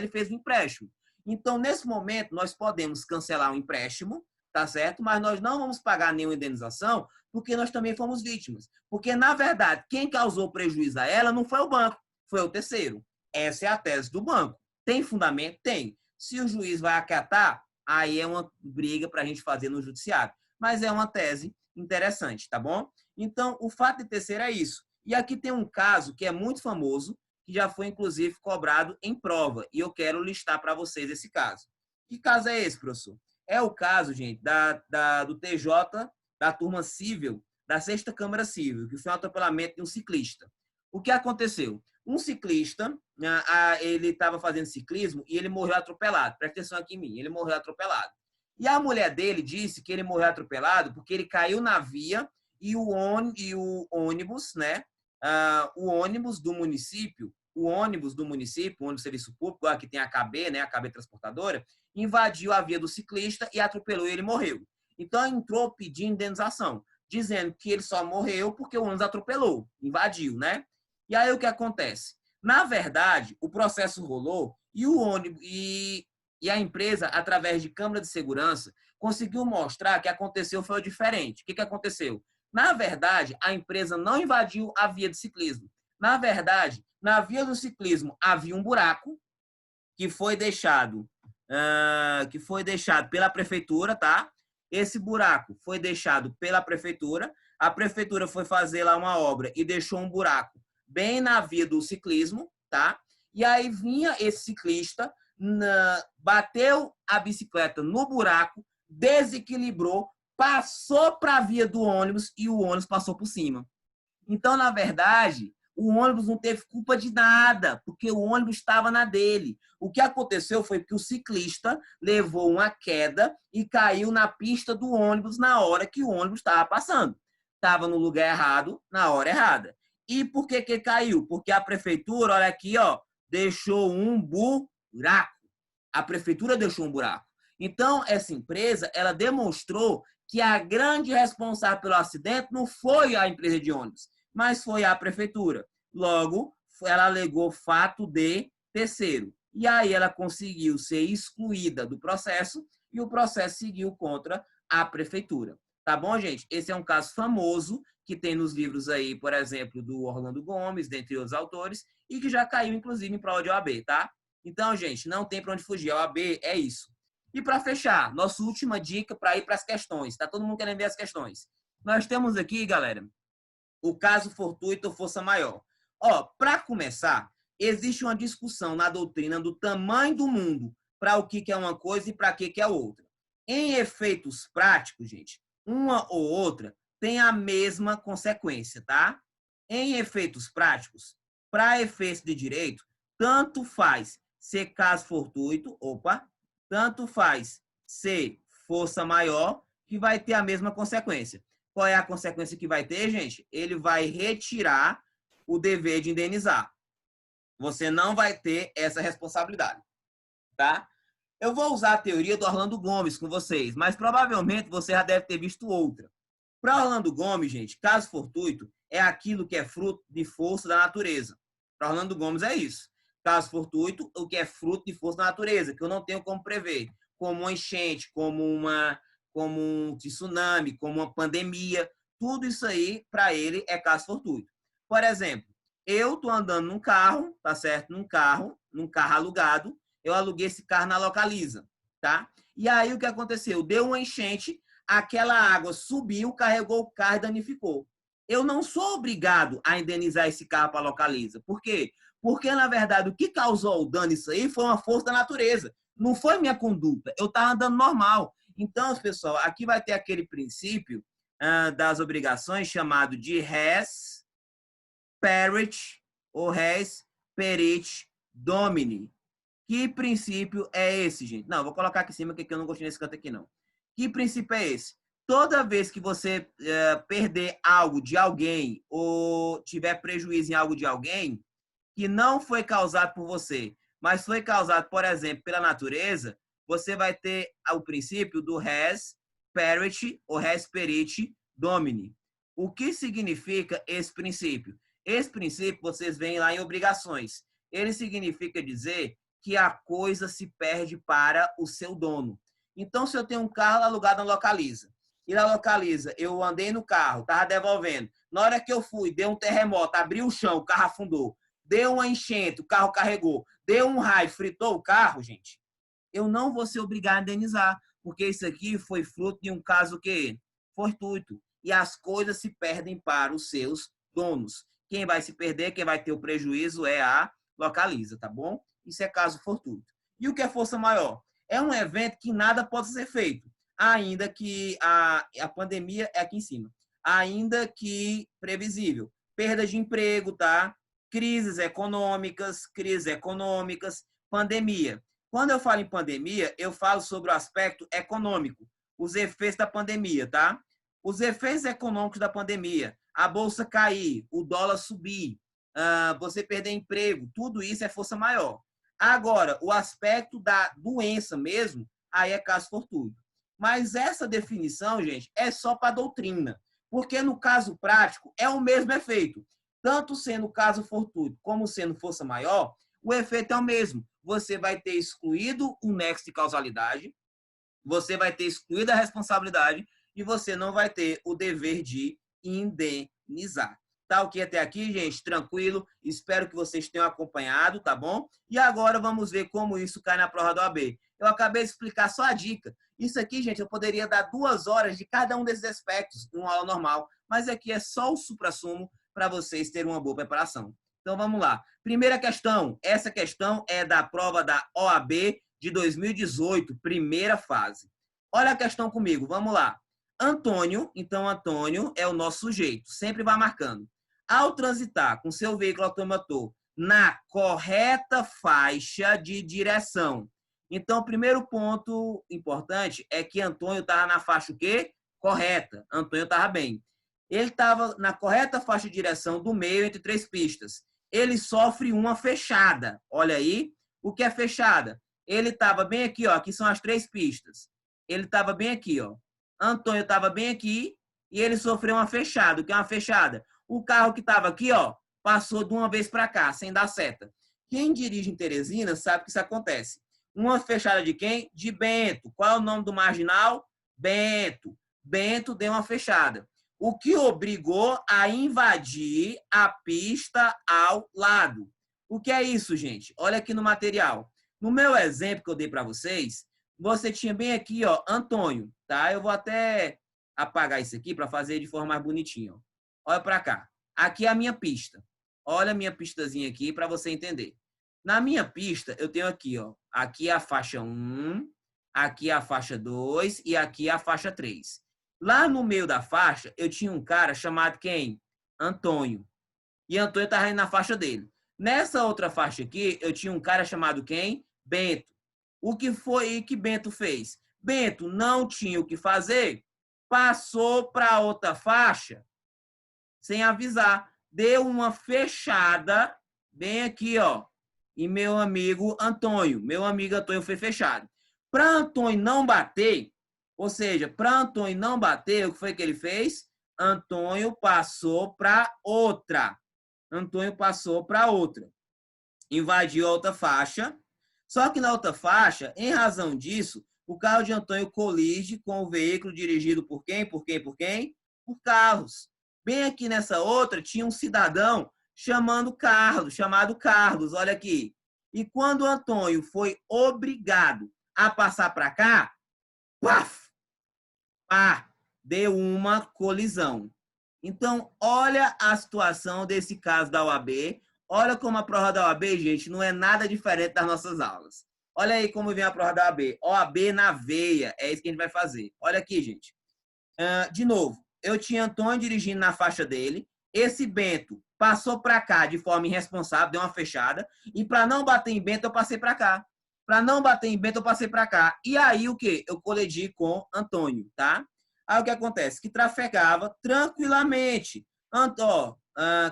fez o empréstimo. Então, nesse momento, nós podemos cancelar o empréstimo, tá certo? Mas nós não vamos pagar nenhuma indenização, porque nós também fomos vítimas. Porque, na verdade, quem causou prejuízo a ela não foi o banco, foi o terceiro. Essa é a tese do banco. Tem fundamento? Tem. Se o juiz vai acatar, aí é uma briga para a gente fazer no judiciário. Mas é uma tese interessante, tá bom? Então, o fato de terceiro é isso. E aqui tem um caso que é muito famoso, que já foi, inclusive, cobrado em prova. E eu quero listar para vocês esse caso. Que caso é esse, professor? É o caso, gente, do TJ, da turma civil, da 6ª Câmara Civil, que foi um atropelamento de um ciclista. O que aconteceu? Um ciclista, ele estava fazendo ciclismo e ele morreu atropelado. Presta atenção aqui em mim, ele morreu atropelado. E a mulher dele disse que ele morreu atropelado porque ele caiu na via e o ônibus, né? O ônibus do município, o ônibus de serviço público, aqui tem a KB, né, a KB transportadora, invadiu a via do ciclista e atropelou e ele morreu. Então, entrou pedindo indenização, dizendo que ele só morreu porque o ônibus atropelou, invadiu, né? E aí, o que acontece? Na verdade, o processo rolou e o ônibus e a empresa, através de câmara de segurança, conseguiu mostrar que aconteceu foi diferente. O que aconteceu? Na verdade, a empresa não invadiu a via de ciclismo. Na verdade, na via do ciclismo havia um buraco que foi deixado pela prefeitura, tá? Esse buraco foi deixado pela prefeitura. A prefeitura foi fazer lá uma obra e deixou um buraco bem na via do ciclismo, tá? E aí vinha esse ciclista, bateu a bicicleta no buraco, desequilibrou, passou para a via do ônibus e o ônibus passou por cima. Então, na verdade, O ônibus não teve culpa de nada, porque o ônibus estava na dele. O que aconteceu foi que o ciclista levou uma queda e caiu na pista do ônibus na hora que o ônibus estava passando. Estava no lugar errado, na hora errada. E por que caiu? Porque a prefeitura, olha aqui, ó, deixou um buraco. A prefeitura deixou um buraco. Então, essa empresa, ela demonstrou que a grande responsável pelo acidente não foi a empresa de ônibus, mas foi a prefeitura. Logo, ela alegou fato de terceiro. E aí ela conseguiu ser excluída do processo e o processo seguiu contra a prefeitura. Tá bom, gente? Esse é um caso famoso que tem nos livros aí, por exemplo, do Orlando Gomes, dentre outros autores, e que já caiu, inclusive, em prova de OAB, tá? Então, gente, não tem para onde fugir. A OAB é isso. E para fechar, nossa última dica para ir para as questões. Tá todo mundo querendo ver as questões. Nós temos aqui, galera, o caso fortuito ou força maior. Ó, para começar, existe uma discussão na doutrina do tamanho do mundo, para o que é uma coisa e para que é outra. Em efeitos práticos, gente, uma ou outra tem a mesma consequência, tá? Em efeitos práticos, para efeitos de direito, tanto faz ser caso fortuito, tanto faz ser força maior, que vai ter a mesma consequência. Qual é a consequência que vai ter, gente? Ele vai retirar o dever de indenizar. Você não vai ter essa responsabilidade, tá? Eu vou usar a teoria do Orlando Gomes com vocês, mas provavelmente você já deve ter visto outra. Para Orlando Gomes, gente, caso fortuito é aquilo que é fruto de força da natureza. Para Orlando Gomes é isso. Caso fortuito, o que é fruto de força da natureza, que eu não tenho como prever, como uma enchente, como um tsunami, como uma pandemia, tudo isso aí, para ele, é caso fortuito. Por exemplo, eu estou andando num carro, tá certo? Num carro alugado, eu aluguei esse carro na Localiza, tá? E aí o que aconteceu? Deu uma enchente, aquela água subiu, carregou o carro e danificou. Eu não sou obrigado a indenizar esse carro para a Localiza. Por quê? Porque, na verdade, o que causou o dano isso aí foi uma força da natureza. Não foi minha conduta. Eu estava andando normal. Então, pessoal, aqui vai ter aquele princípio das obrigações chamado de res perit ou res perit domini. Que princípio é esse, gente? Não, vou colocar aqui em cima, porque eu não gostei desse canto aqui, não. Que princípio é esse? Toda vez que você perder algo de alguém ou tiver prejuízo em algo de alguém que não foi causado por você, mas foi causado, por exemplo, pela natureza, você vai ter o princípio do res perit ou res perit domini. O que significa esse princípio? Esse princípio vocês veem lá em obrigações. Ele significa dizer que a coisa se perde para o seu dono. Então, se eu tenho um carro alugado na Localiza, e na Localiza eu andei no carro, estava devolvendo, na hora que eu fui, deu um terremoto, abriu o chão, o carro afundou, deu uma enchente, o carro carregou, deu um raio, fritou o carro, gente, eu não vou ser obrigado a indenizar, porque isso aqui foi fruto de um caso que fortuito, e as coisas se perdem para os seus donos. Quem vai se perder, quem vai ter o prejuízo é a Localiza, tá bom? Isso é caso fortuito. E o que é força maior? É um evento que nada pode ser feito, ainda que a pandemia é aqui em cima, ainda que previsível. Perda de emprego, tá? Crises econômicas, pandemia. Quando eu falo em pandemia, eu falo sobre o aspecto econômico, os efeitos da pandemia, tá? Os efeitos econômicos da pandemia, a bolsa cair, o dólar subir, você perder emprego, tudo isso é força maior. Agora, o aspecto da doença mesmo, aí é caso fortuito. Mas essa definição, gente, é só para a doutrina, porque no caso prático é o mesmo efeito. Tanto sendo caso fortuito como sendo força maior, o efeito é o mesmo. Você vai ter excluído o nexo de causalidade, você vai ter excluído a responsabilidade e você não vai ter o dever de indenizar. Tá ok até aqui, gente? Tranquilo? Espero que vocês tenham acompanhado, tá bom? E agora vamos ver como isso cai na prova da OAB. Eu acabei de explicar só a dica. Isso aqui, gente, eu poderia dar 2 horas de cada um desses aspectos em uma aula normal, mas aqui é só o suprassumo para vocês terem uma boa preparação. Então, vamos lá. Primeira questão. Essa questão é da prova da OAB de 2018, primeira fase. Olha a questão comigo, vamos lá. Antônio, então Antônio é o nosso sujeito, sempre vai marcando. Ao transitar com seu veículo automotor na correta faixa de direção. Então, o primeiro ponto importante é que Antônio estava na faixa o quê? Correta. Antônio estava bem. Ele estava na correta faixa de direção do meio entre três pistas. Ele sofre uma fechada. Olha aí, o que é fechada? Ele estava bem aqui, ó. Aqui são as três pistas. Ele estava bem aqui, ó. Antônio estava bem aqui e ele sofreu uma fechada. O que é uma fechada? O carro que estava aqui, ó, passou de uma vez para cá, sem dar seta. Quem dirige em Teresina sabe que isso acontece. Uma fechada de quem? De Bento. Qual é o nome do marginal? Bento. Bento deu uma fechada. O que obrigou a invadir a pista ao lado. O que é isso, gente? Olha aqui no material. No meu exemplo que eu dei para vocês, você tinha bem aqui, ó, Antônio, tá? Eu vou até apagar isso aqui para fazer de forma mais bonitinha. Ó. Olha para cá. Aqui é a minha pista. Olha a minha pistazinha aqui para você entender. Na minha pista, eu tenho aqui, ó. Aqui é a faixa 1, aqui é a faixa 2 e aqui é a faixa 3. Lá no meio da faixa, eu tinha um cara chamado quem? Antônio. E Antônio estava indo na faixa dele. Nessa outra faixa aqui, eu tinha um cara chamado quem? Bento. O que foi que Bento fez? Bento não tinha o que fazer, passou para outra faixa sem avisar. Deu uma fechada bem aqui, ó. E meu amigo Antônio foi fechado. Para Antônio não bater, ou seja, para Antônio não bater, o que foi que ele fez? Antônio passou para outra. Antônio passou para outra. Invadiu a outra faixa. Só que na outra faixa, em razão disso, o carro de Antônio colide com o veículo dirigido por quem? Por quem? Por quem? Por Carlos. Bem aqui nessa outra, tinha um cidadão chamado Carlos, olha aqui. E quando o Antônio foi obrigado a passar para cá, paf, pá, deu uma colisão. Então, olha a situação desse caso da OAB. Olha como a prova da OAB, gente, não é nada diferente das nossas aulas. Olha aí como vem a prova da OAB. OAB na veia, é isso que a gente vai fazer. Olha aqui, gente. De novo, eu tinha Antônio dirigindo na faixa dele. Esse Bento passou para cá de forma irresponsável, deu uma fechada. E para não bater em Bento, eu passei para cá. Para não bater em Bento, eu passei para cá. E aí, o quê? Eu colidi com Antônio, tá? Aí, o que acontece? Que trafegava tranquilamente.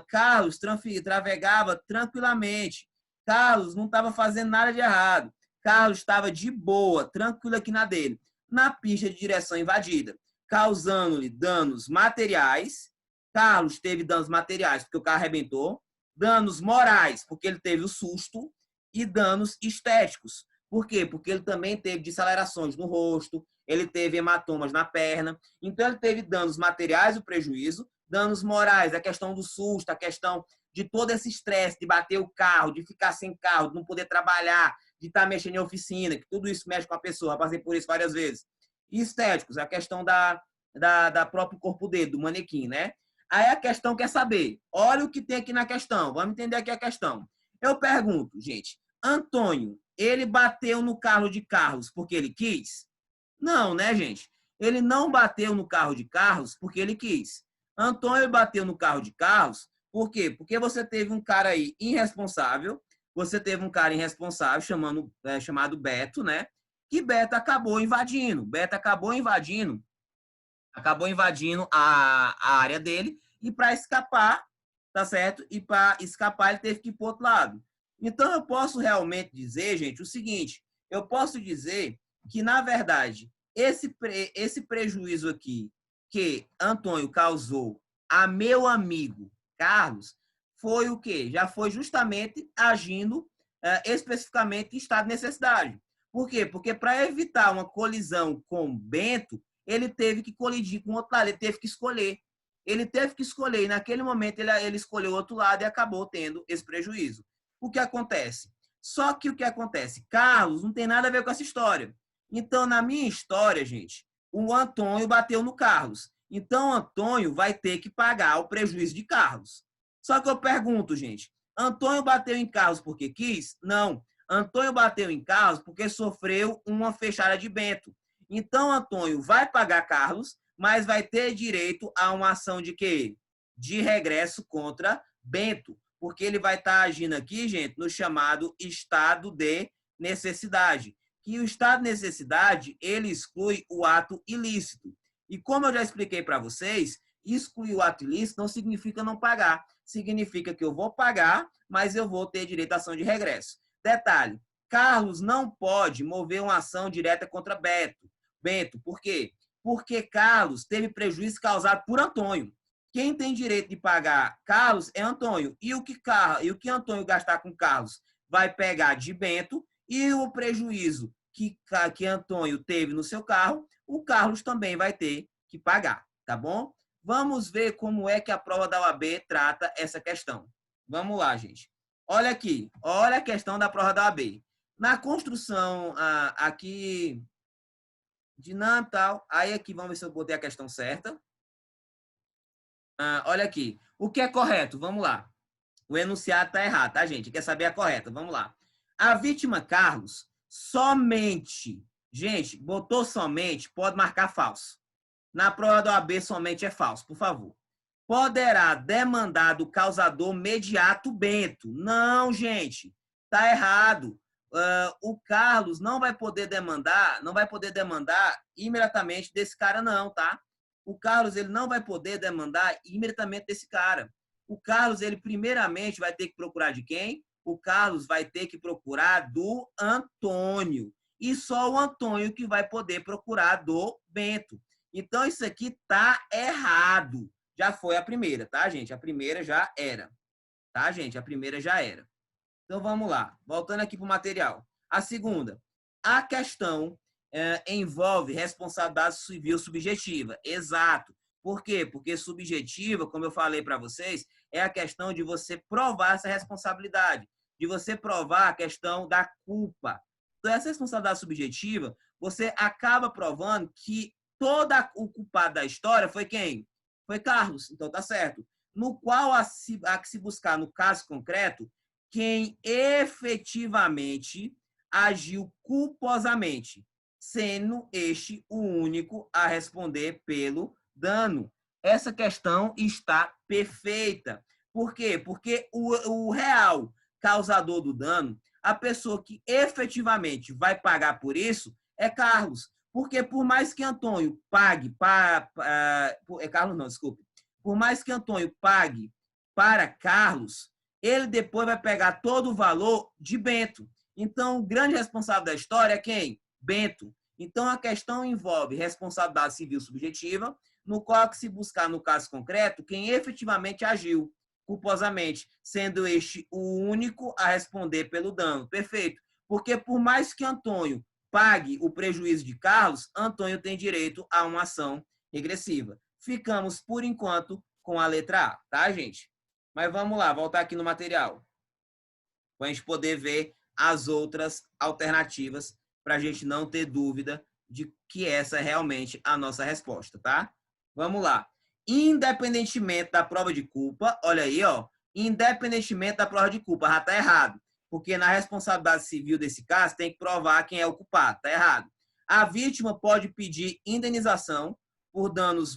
Carlos trafegava tranquilamente. Carlos não estava fazendo nada de errado. Carlos estava de boa, tranquilo aqui na dele. Na pista de direção invadida, causando-lhe danos materiais. Carlos teve danos materiais, porque o carro arrebentou. Danos morais, porque ele teve o susto. E danos estéticos. Por quê? Porque ele também teve desacelerações no rosto, ele teve hematomas na perna. Então, ele teve danos materiais, o prejuízo, danos morais, a questão do susto, a questão de todo esse estresse, de bater o carro, de ficar sem carro, de não poder trabalhar, de estar mexendo em oficina, que tudo isso mexe com a pessoa. Eu passei por isso várias vezes. E estéticos, a questão da próprio corpo dele, do manequim, né? Aí a questão quer saber, olha o que tem aqui na questão, vamos entender aqui a questão. Eu pergunto, gente, Antônio, ele bateu no carro de Carlos porque ele quis? Não, né, gente? Ele não bateu no carro de Carlos porque ele quis. Antônio bateu no carro de Carlos, por quê? Porque você teve um cara aí irresponsável, chamado Beto, né? Que Beto acabou invadindo. Acabou invadindo a área dele e para escapar, tá certo? E para escapar ele teve que ir para o outro lado. Então eu posso realmente dizer, gente, o seguinte, eu posso dizer que, na verdade, esse prejuízo aqui que Antônio causou a meu amigo Carlos foi o quê? Já foi justamente agindo especificamente em estado de necessidade. Por quê? Porque para evitar uma colisão com Bento, ele teve que colidir com o outro lado, ele teve que escolher. E naquele momento ele escolheu o outro lado e acabou tendo esse prejuízo. O que acontece? Só que o que acontece? Carlos não tem nada a ver com essa história. Então, na minha história, gente, o Antônio bateu no Carlos. Então, o Antônio vai ter que pagar o prejuízo de Carlos. Só que eu pergunto, gente, Antônio bateu em Carlos porque quis? Não. Antônio bateu em Carlos porque sofreu uma fechada de Bento. Então, Antônio vai pagar Carlos, mas vai ter direito a uma ação de quê? de regresso contra Bento, porque ele vai estar agindo aqui, gente, no chamado estado de necessidade. Que o estado de necessidade, ele exclui o ato ilícito. E como eu já expliquei para vocês, excluir o ato ilícito não significa não pagar. Significa que eu vou pagar, mas eu vou ter direito à ação de regresso. Detalhe, Carlos não pode mover uma ação direta contra Bento. Por quê? Porque Carlos teve prejuízo causado por Antônio. Quem tem direito de pagar Carlos é Antônio. E o que Antônio gastar com Carlos vai pegar de Bento, e o prejuízo que Antônio teve no seu carro, o Carlos também vai ter que pagar, tá bom? Vamos ver como é que a prova da OAB trata essa questão. Vamos lá, gente. Olha aqui, olha a questão da prova da OAB. Na construção aqui, dinâmica e tal, aí aqui vamos ver se eu botei a questão certa. Olha aqui, o que é correto? Vamos lá. O enunciado está errado, tá, gente? Quer saber a correta? Vamos lá. A vítima Carlos somente, gente, botou somente, pode marcar falso. Na prova da OAB, somente é falso, por favor. Poderá demandar do causador mediato Bento. Não, gente, tá errado. O Carlos não vai poder demandar imediatamente desse cara, não, tá? O Carlos, ele não vai poder demandar imediatamente desse cara. O Carlos, ele primeiramente vai ter que procurar de quem? O Carlos vai ter que procurar do Antônio. E só o Antônio que vai poder procurar do Bento. Então, isso aqui tá errado. Já foi a primeira, tá, gente? A primeira já era. Tá, gente? A primeira já era. Então, vamos lá. Voltando aqui para o material. A segunda. A questão envolve responsabilidade civil subjetiva. Exato. Por quê? Porque subjetiva, como eu falei para vocês, é a questão de você provar essa responsabilidade, de você provar a questão da culpa. Então, essa responsabilidade subjetiva, você acaba provando que todo o culpado da história foi quem? Foi Carlos. Então, tá certo. No qual há que se buscar, no caso concreto, quem efetivamente agiu culposamente, sendo este o único a responder pelo dano. Essa questão está perfeita. Por quê? Porque o real causador do dano, a pessoa que efetivamente vai pagar por isso, é Carlos. Porque por mais que Antônio pague Carlos não, desculpe. Por mais que Antônio pague para Carlos, ele depois vai pegar todo o valor de Bento. Então, o grande responsável da história é quem? Bento. Então, a questão envolve responsabilidade civil subjetiva, no qual que se buscar, no caso concreto, quem efetivamente agiu culposamente, sendo este o único a responder pelo dano. Perfeito. Porque por mais que Antônio pague o prejuízo de Carlos, Antônio tem direito a uma ação regressiva. Ficamos, por enquanto, com a letra A, tá, gente? Mas vamos lá, voltar aqui no material, para a gente poder ver as outras alternativas, para a gente não ter dúvida de que essa é realmente a nossa resposta, tá? Vamos lá. Independentemente da prova de culpa, olha aí, ó, independentemente da prova de culpa, já tá errado, porque na responsabilidade civil desse caso tem que provar quem é o culpado, tá errado. A vítima pode pedir indenização por danos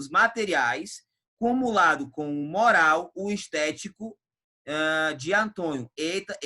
materiais, cumulado com o moral, o estético de Antônio. Eita.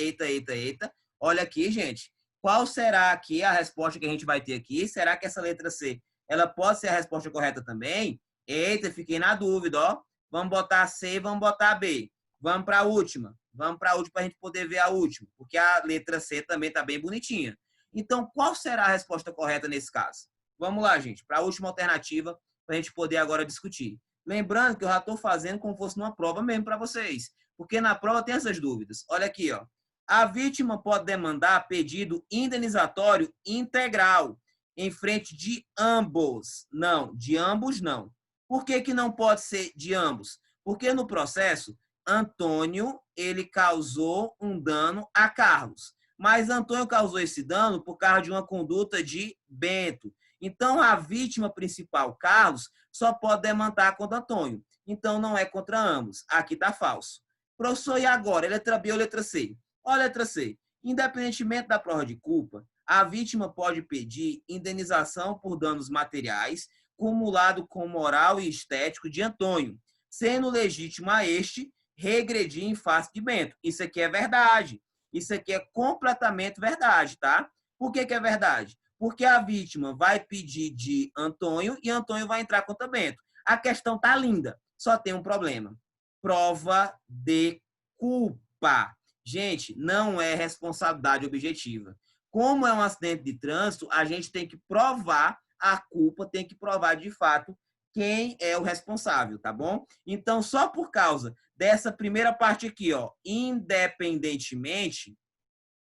Olha aqui, gente. Qual será aqui a resposta que a gente vai ter aqui? Será que essa letra C, ela pode ser a resposta correta também? Eita, fiquei na dúvida, ó. Vamos botar C, vamos botar B. Vamos para a última. Vamos para a última para a gente poder ver a última, porque a letra C também está bem bonitinha. Então, qual será a resposta correta nesse caso? Vamos lá, gente, para a última alternativa, para a gente poder agora discutir. Lembrando que eu já estou fazendo como se fosse numa prova mesmo para vocês, porque na prova tem essas dúvidas. Olha aqui, ó. A vítima pode demandar pedido indenizatório integral em frente de ambos. Não, de ambos não. Por que não pode ser de ambos? Porque no processo, Antônio, ele causou um dano a Carlos. Mas Antônio causou esse dano por causa de uma conduta de Bento. Então, a vítima principal, Carlos, só pode demandar contra Antônio. Então, não é contra ambos. Aqui está falso. Professor, e agora? Letra B ou letra C? Olha a letra C. Independentemente da prova de culpa, a vítima pode pedir indenização por danos materiais cumulado com moral e estético de Antônio, sendo legítimo a este regredir em face de Bento. Isso aqui é verdade. Isso aqui é completamente verdade, tá? Por que que é verdade? Porque a vítima vai pedir de Antônio e Antônio vai entrar contra Bento. A questão tá linda, só tem um problema. Prova de culpa. Gente, não é responsabilidade objetiva. Como é um acidente de trânsito, a gente tem que provar a culpa, tem que provar de fato quem é o responsável, tá bom? Então, só por causa dessa primeira parte aqui, ó, independentemente,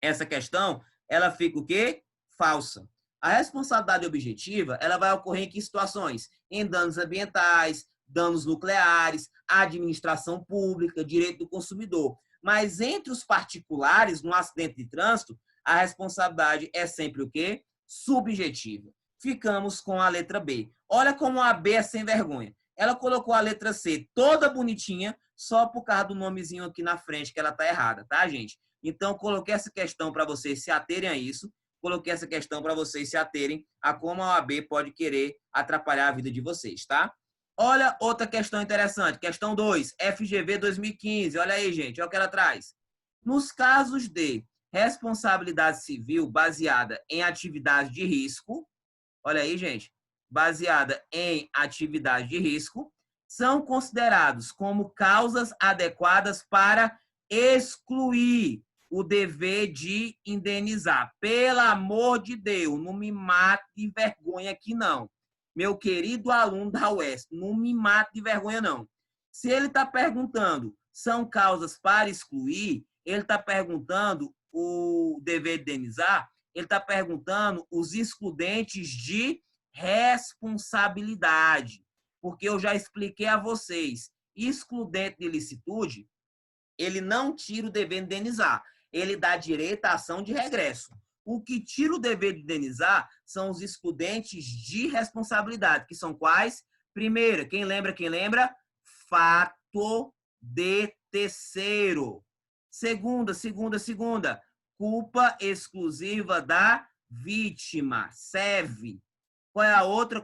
essa questão, ela fica o quê? Falsa. A responsabilidade objetiva, ela vai ocorrer em que situações? Em danos ambientais, danos nucleares, administração pública, direito do consumidor. Mas entre os particulares, no acidente de trânsito, a responsabilidade é sempre o quê? Subjetiva. Ficamos com a letra B. Olha como a B é sem vergonha. Ela colocou a letra C toda bonitinha, só por causa do nomezinho aqui na frente, que ela tá errada, tá, gente? Então, coloquei essa questão para vocês se aterem a isso. Coloquei essa questão para vocês se aterem a como a OAB pode querer atrapalhar a vida de vocês, tá? Olha outra questão interessante. Questão 2, FGV 2015. Olha aí, gente. Olha o que ela traz. Nos casos de responsabilidade civil baseada em atividade de risco, olha aí, gente, baseada em atividade de risco, são considerados como causas adequadas para excluir o dever de indenizar. Pelo amor de Deus, não me mate de vergonha aqui, não. Meu querido aluno da UES, não me mate de vergonha, não. Se ele está perguntando, são causas para excluir, ele está perguntando o dever de indenizar, ele está perguntando os excludentes de responsabilidade. Porque eu já expliquei a vocês, excludente de ilicitude, ele não tira o dever de indenizar, ele dá direito à ação de regresso. O que tira o dever de indenizar são os excludentes de responsabilidade, que são quais? Primeiro, quem lembra? Fato de terceiro. Segunda, culpa exclusiva da vítima, SEV. Qual é a outra?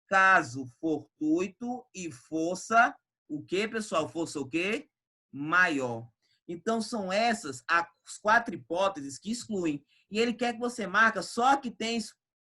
Caso fortuito e força, o que, pessoal? Força o quê? Maior. Então, são essas as 4 hipóteses que excluem. E ele quer que você marque só que tem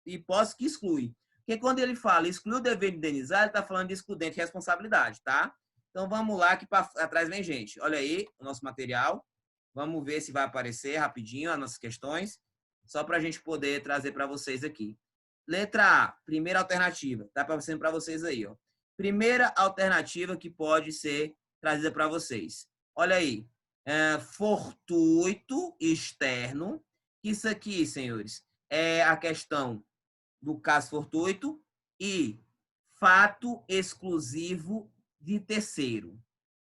hipótese que exclui. Porque quando ele fala excluir o dever de indenizar, ele está falando de excludente de responsabilidade, tá? Então, vamos lá, que para atrás vem gente. Olha aí o nosso material. Vamos ver se vai aparecer rapidinho as nossas questões, só para a gente poder trazer para vocês aqui. Letra A, primeira alternativa. Está aparecendo para vocês aí, ó. Primeira alternativa que pode ser trazida para vocês. Olha aí. Fortuito externo. Isso aqui, senhores, é a questão do caso fortuito e fato exclusivo de terceiro.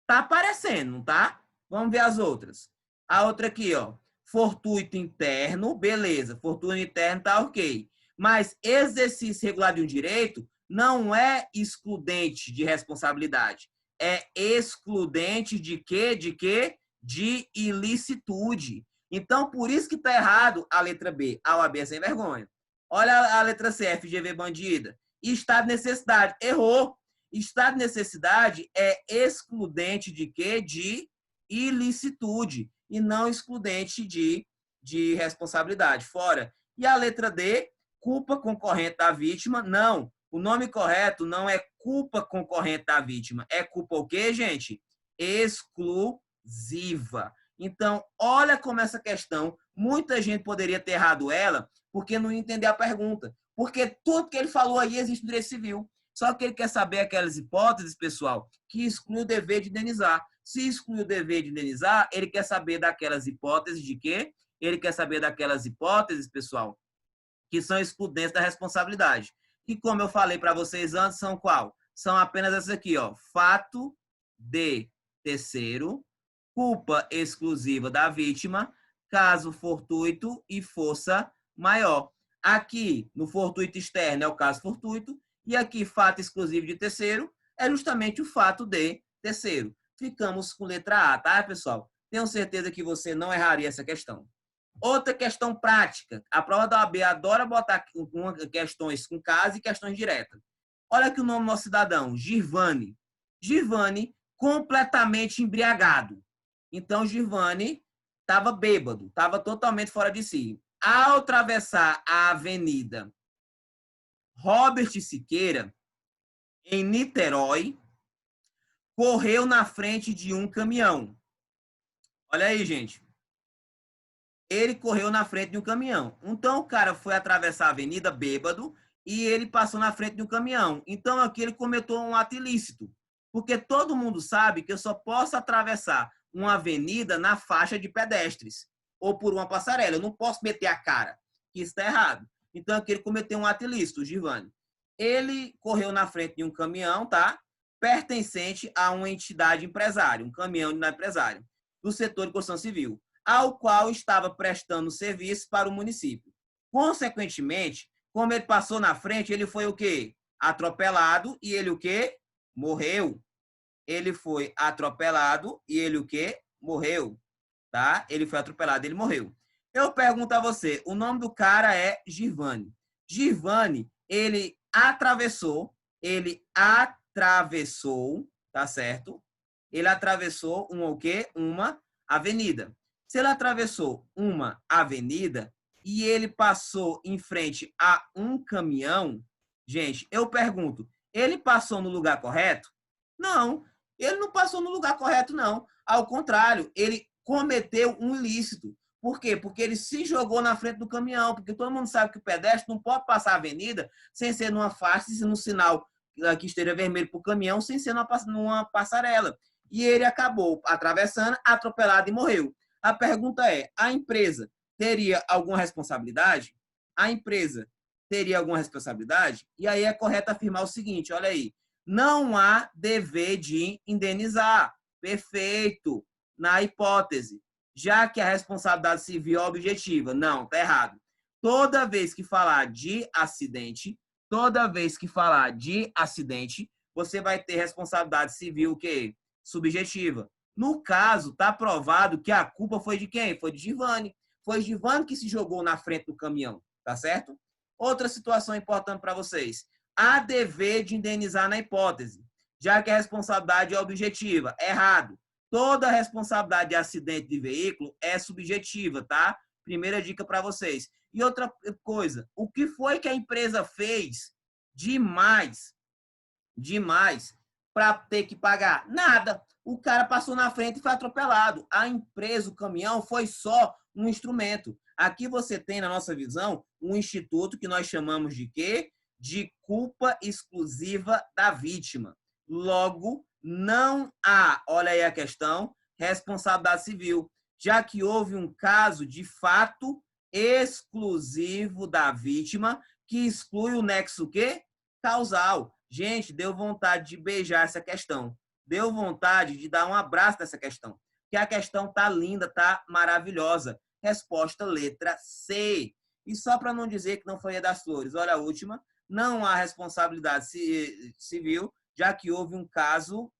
Tá aparecendo, não tá? Vamos ver as outras. A outra aqui, ó. Fortuito interno, beleza. Fortuito interno tá ok. Mas exercício regular de um direito não é excludente de responsabilidade. É excludente de quê? De quê? De ilicitude. Então, por isso que tá errado a letra B. A OAB é sem vergonha. Olha a letra C, FGV bandida. Estado de necessidade. Errou. Estado de necessidade é excludente de quê? De ilicitude. E não excludente de responsabilidade. Fora. E a letra D, culpa concorrente da vítima. Não. O nome correto não é culpa concorrente da vítima. É culpa o quê, gente? Exclusiva. Então, olha como essa questão, muita gente poderia ter errado ela, porque não entendeu a pergunta. Porque tudo que ele falou aí existe no direito civil. Só que ele quer saber aquelas hipóteses, pessoal, que exclui o dever de indenizar. Se exclui o dever de indenizar, ele quer saber daquelas hipóteses de quê? Ele quer saber daquelas hipóteses, pessoal, que são excludentes da responsabilidade. E como eu falei para vocês antes, são qual? São apenas essas aqui, ó. Fato de terceiro, culpa exclusiva da vítima, caso fortuito e força maior. Aqui, no fortuito externo, é o caso fortuito, e aqui, fato exclusivo de terceiro, é justamente o fato de terceiro. Ficamos com letra A, tá, pessoal? Tenho certeza que você não erraria essa questão. Outra questão prática. A prova da OAB adora botar questões com caso e questões diretas. Olha aqui o nome do nosso cidadão, Girvani. Giovanni completamente embriagado. Então, Giovanni estava bêbado, estava totalmente fora de si. Ao atravessar a avenida Robert Siqueira, em Niterói, correu na frente de um caminhão. Olha aí, gente. Ele correu na frente de um caminhão. Então, o cara foi atravessar a avenida bêbado e ele passou na frente de um caminhão. Então, aqui ele cometeu um ato ilícito. Porque todo mundo sabe que eu só posso atravessar uma avenida na faixa de pedestres ou por uma passarela. Eu não posso meter a cara, que isso está errado. Então, aqui ele cometeu um ato ilícito, o Giovanni. Ele correu na frente de um caminhão, tá? Pertencente a uma entidade empresária, um caminhão de empresário, do setor de construção civil, ao qual estava prestando serviço para o município. Consequentemente, como ele passou na frente, ele foi o quê? Atropelado e ele o quê? Morreu. Ele foi atropelado e ele o quê? Morreu. Tá? Ele foi atropelado, ele morreu. Eu pergunto a você, o nome do cara é Giovanni. Giovanni, ele atravessou, tá certo? Ele atravessou o quê? Uma avenida. Se ele atravessou uma avenida e ele passou em frente a um caminhão, gente, eu pergunto, ele passou no lugar correto? Não, ele não passou no lugar correto, não. Ao contrário, ele cometeu um ilícito. Por quê? Porque ele se jogou na frente do caminhão, porque todo mundo sabe que o pedestre não pode passar a avenida sem ser numa faixa, se no sinal que esteja vermelho para o caminhão, sem ser numa passarela. E ele acabou atravessando, atropelado e morreu. A pergunta é, a empresa teria alguma responsabilidade? A empresa teria alguma responsabilidade? E aí é correto afirmar o seguinte, olha aí, não há dever de indenizar. Perfeito. Na hipótese, já que a responsabilidade civil é objetiva. Não, tá errado. Toda vez que falar de acidente, você vai ter responsabilidade civil o quê? Subjetiva. No caso, está provado que a culpa foi de quem? Foi de Giovanni. Foi Giovanni que se jogou na frente do caminhão, tá certo? Outra situação importante para vocês. Há dever de indenizar na hipótese, já que a responsabilidade é objetiva. Errado. Toda responsabilidade de acidente de veículo é subjetiva, tá? Primeira dica para vocês. E outra coisa, o que foi que a empresa fez demais para ter que pagar? Nada. O cara passou na frente e foi atropelado. A empresa, o caminhão, foi só um instrumento. Aqui você tem, na nossa visão, um instituto que nós chamamos de quê? De culpa exclusiva da vítima. Logo, não há, olha aí a questão, responsabilidade civil, já que houve um caso de fato exclusivo da vítima que exclui o nexo quê? Causal. Gente, deu vontade de beijar essa questão. Deu vontade de dar um abraço nessa questão. Que a questão tá linda, tá maravilhosa. Resposta letra C. E só para não dizer que não foi a das flores, olha a última. Não há responsabilidade civil, já que houve um caso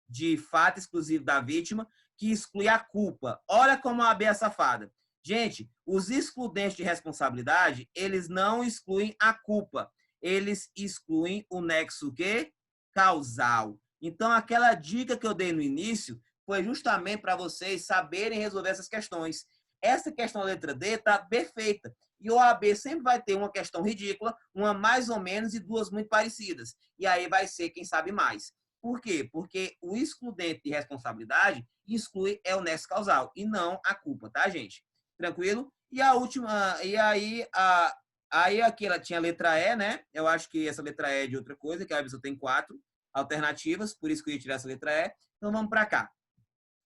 de fato exclusivo da vítima que exclui a culpa. Olha como a AB é safada. Gente, os excludentes de responsabilidade, eles não excluem a culpa. Eles excluem o nexo quê? Causal. Então, aquela dica que eu dei no início foi justamente para vocês saberem resolver essas questões. Essa questão letra D está perfeita. E o AB sempre vai ter uma questão ridícula, uma mais ou menos e duas muito parecidas. E aí vai ser quem sabe mais. Por quê? Porque o excludente de responsabilidade exclui o nexo causal e não a culpa, tá, gente? Tranquilo? E a última, e aí aqui ela tinha a letra E, né? Eu acho que essa letra E é de outra coisa, que a pessoa tem 4 alternativas, por isso que eu ia tirar essa letra E. Então vamos para cá.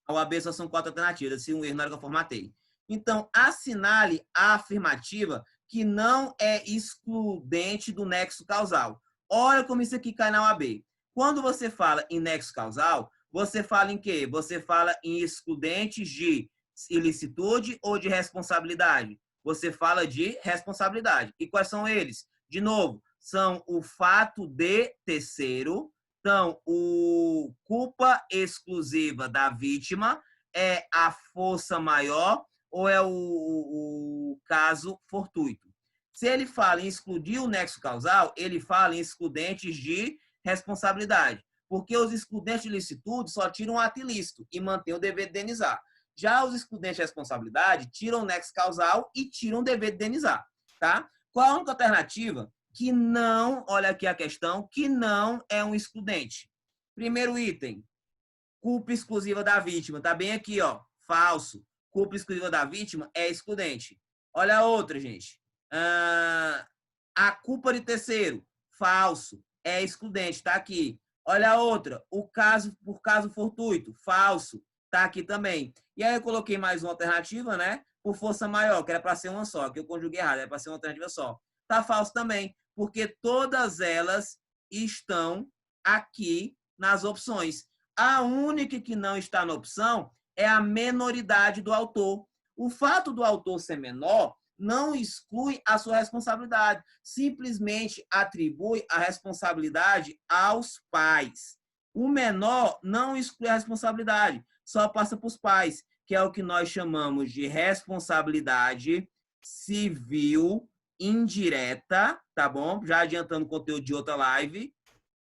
A OAB só são 4 alternativas, se um erro na hora que eu formatei. Então, assinale a afirmativa que não é excludente do nexo causal. Olha como isso aqui cai na OAB. Quando você fala em nexo causal, você fala em quê? Você fala em excludentes de ilicitude ou de responsabilidade? Você fala de responsabilidade. E quais são eles? De novo, são o fato de terceiro. Então, o culpa exclusiva da vítima é a força maior ou é o caso fortuito. Se ele fala em excluir o nexo causal, ele fala em excludentes de responsabilidade. Porque os excludentes de licitude só tiram o ato ilícito e mantêm o dever de indenizar. Já os excludentes de responsabilidade tiram o nexo causal e tiram o dever de indenizar. Tá? Qual a única alternativa que não, olha aqui a questão, que não é um excludente? Primeiro item, culpa exclusiva da vítima. Tá bem aqui, ó. Falso. Culpa exclusiva da vítima é excludente. Olha a outra, gente. A culpa de terceiro. Falso. É excludente. Tá aqui. Olha a outra. O caso por caso fortuito. Falso. Tá aqui também. E aí eu coloquei mais uma alternativa, né? Por força maior, que era para ser uma só. Que eu conjuguei errado. Era para ser uma alternativa só. Tá falso também. Porque todas elas estão aqui nas opções. A única que não está na opção é a menoridade do autor. O fato do autor ser menor não exclui a sua responsabilidade, simplesmente atribui a responsabilidade aos pais. O menor não exclui a responsabilidade, só passa para os pais, que é o que nós chamamos de responsabilidade civil indireta, tá bom? Já adiantando o conteúdo de outra live,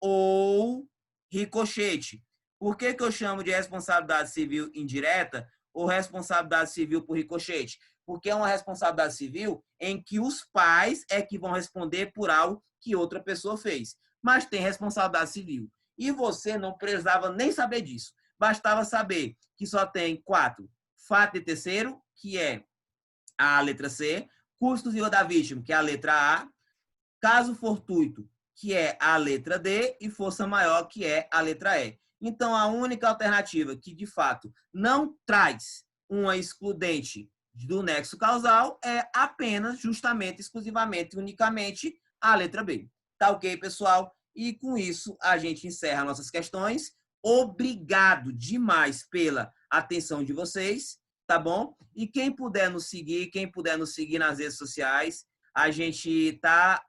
ou ricochete. Por que eu chamo de responsabilidade civil indireta ou responsabilidade civil por ricochete? Porque é uma responsabilidade civil em que os pais é que vão responder por algo que outra pessoa fez. Mas tem responsabilidade civil. E você não precisava nem saber disso. Bastava saber que só tem 4. Fato de terceiro, que é a letra C. Culpa exclusiva da vítima, que é a letra A. Caso fortuito, que é a letra D. E força maior, que é a letra E. Então, a única alternativa que, de fato, não traz uma excludente do nexo causal é apenas, justamente, exclusivamente, unicamente, a letra B. Tá ok, pessoal? E com isso, a gente encerra nossas questões. Obrigado demais pela atenção de vocês, tá bom? E quem puder nos seguir nas redes sociais, a gente tá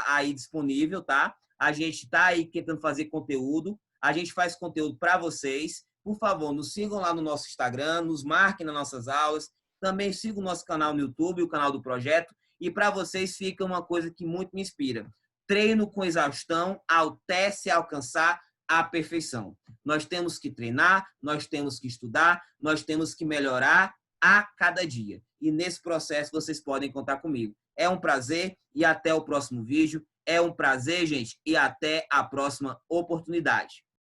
aí disponível, tá? A gente tá aí tentando fazer conteúdo. A gente faz conteúdo para vocês. Por favor, nos sigam lá no nosso Instagram, nos marquem nas nossas aulas. Também sigam o nosso canal no YouTube, o canal do projeto. E para vocês fica uma coisa que muito me inspira. Treino com exaustão até se alcançar a perfeição. Nós temos que treinar, nós temos que estudar, nós temos que melhorar a cada dia. E nesse processo vocês podem contar comigo. É um prazer e até o próximo vídeo. É um prazer, gente, e até a próxima oportunidade.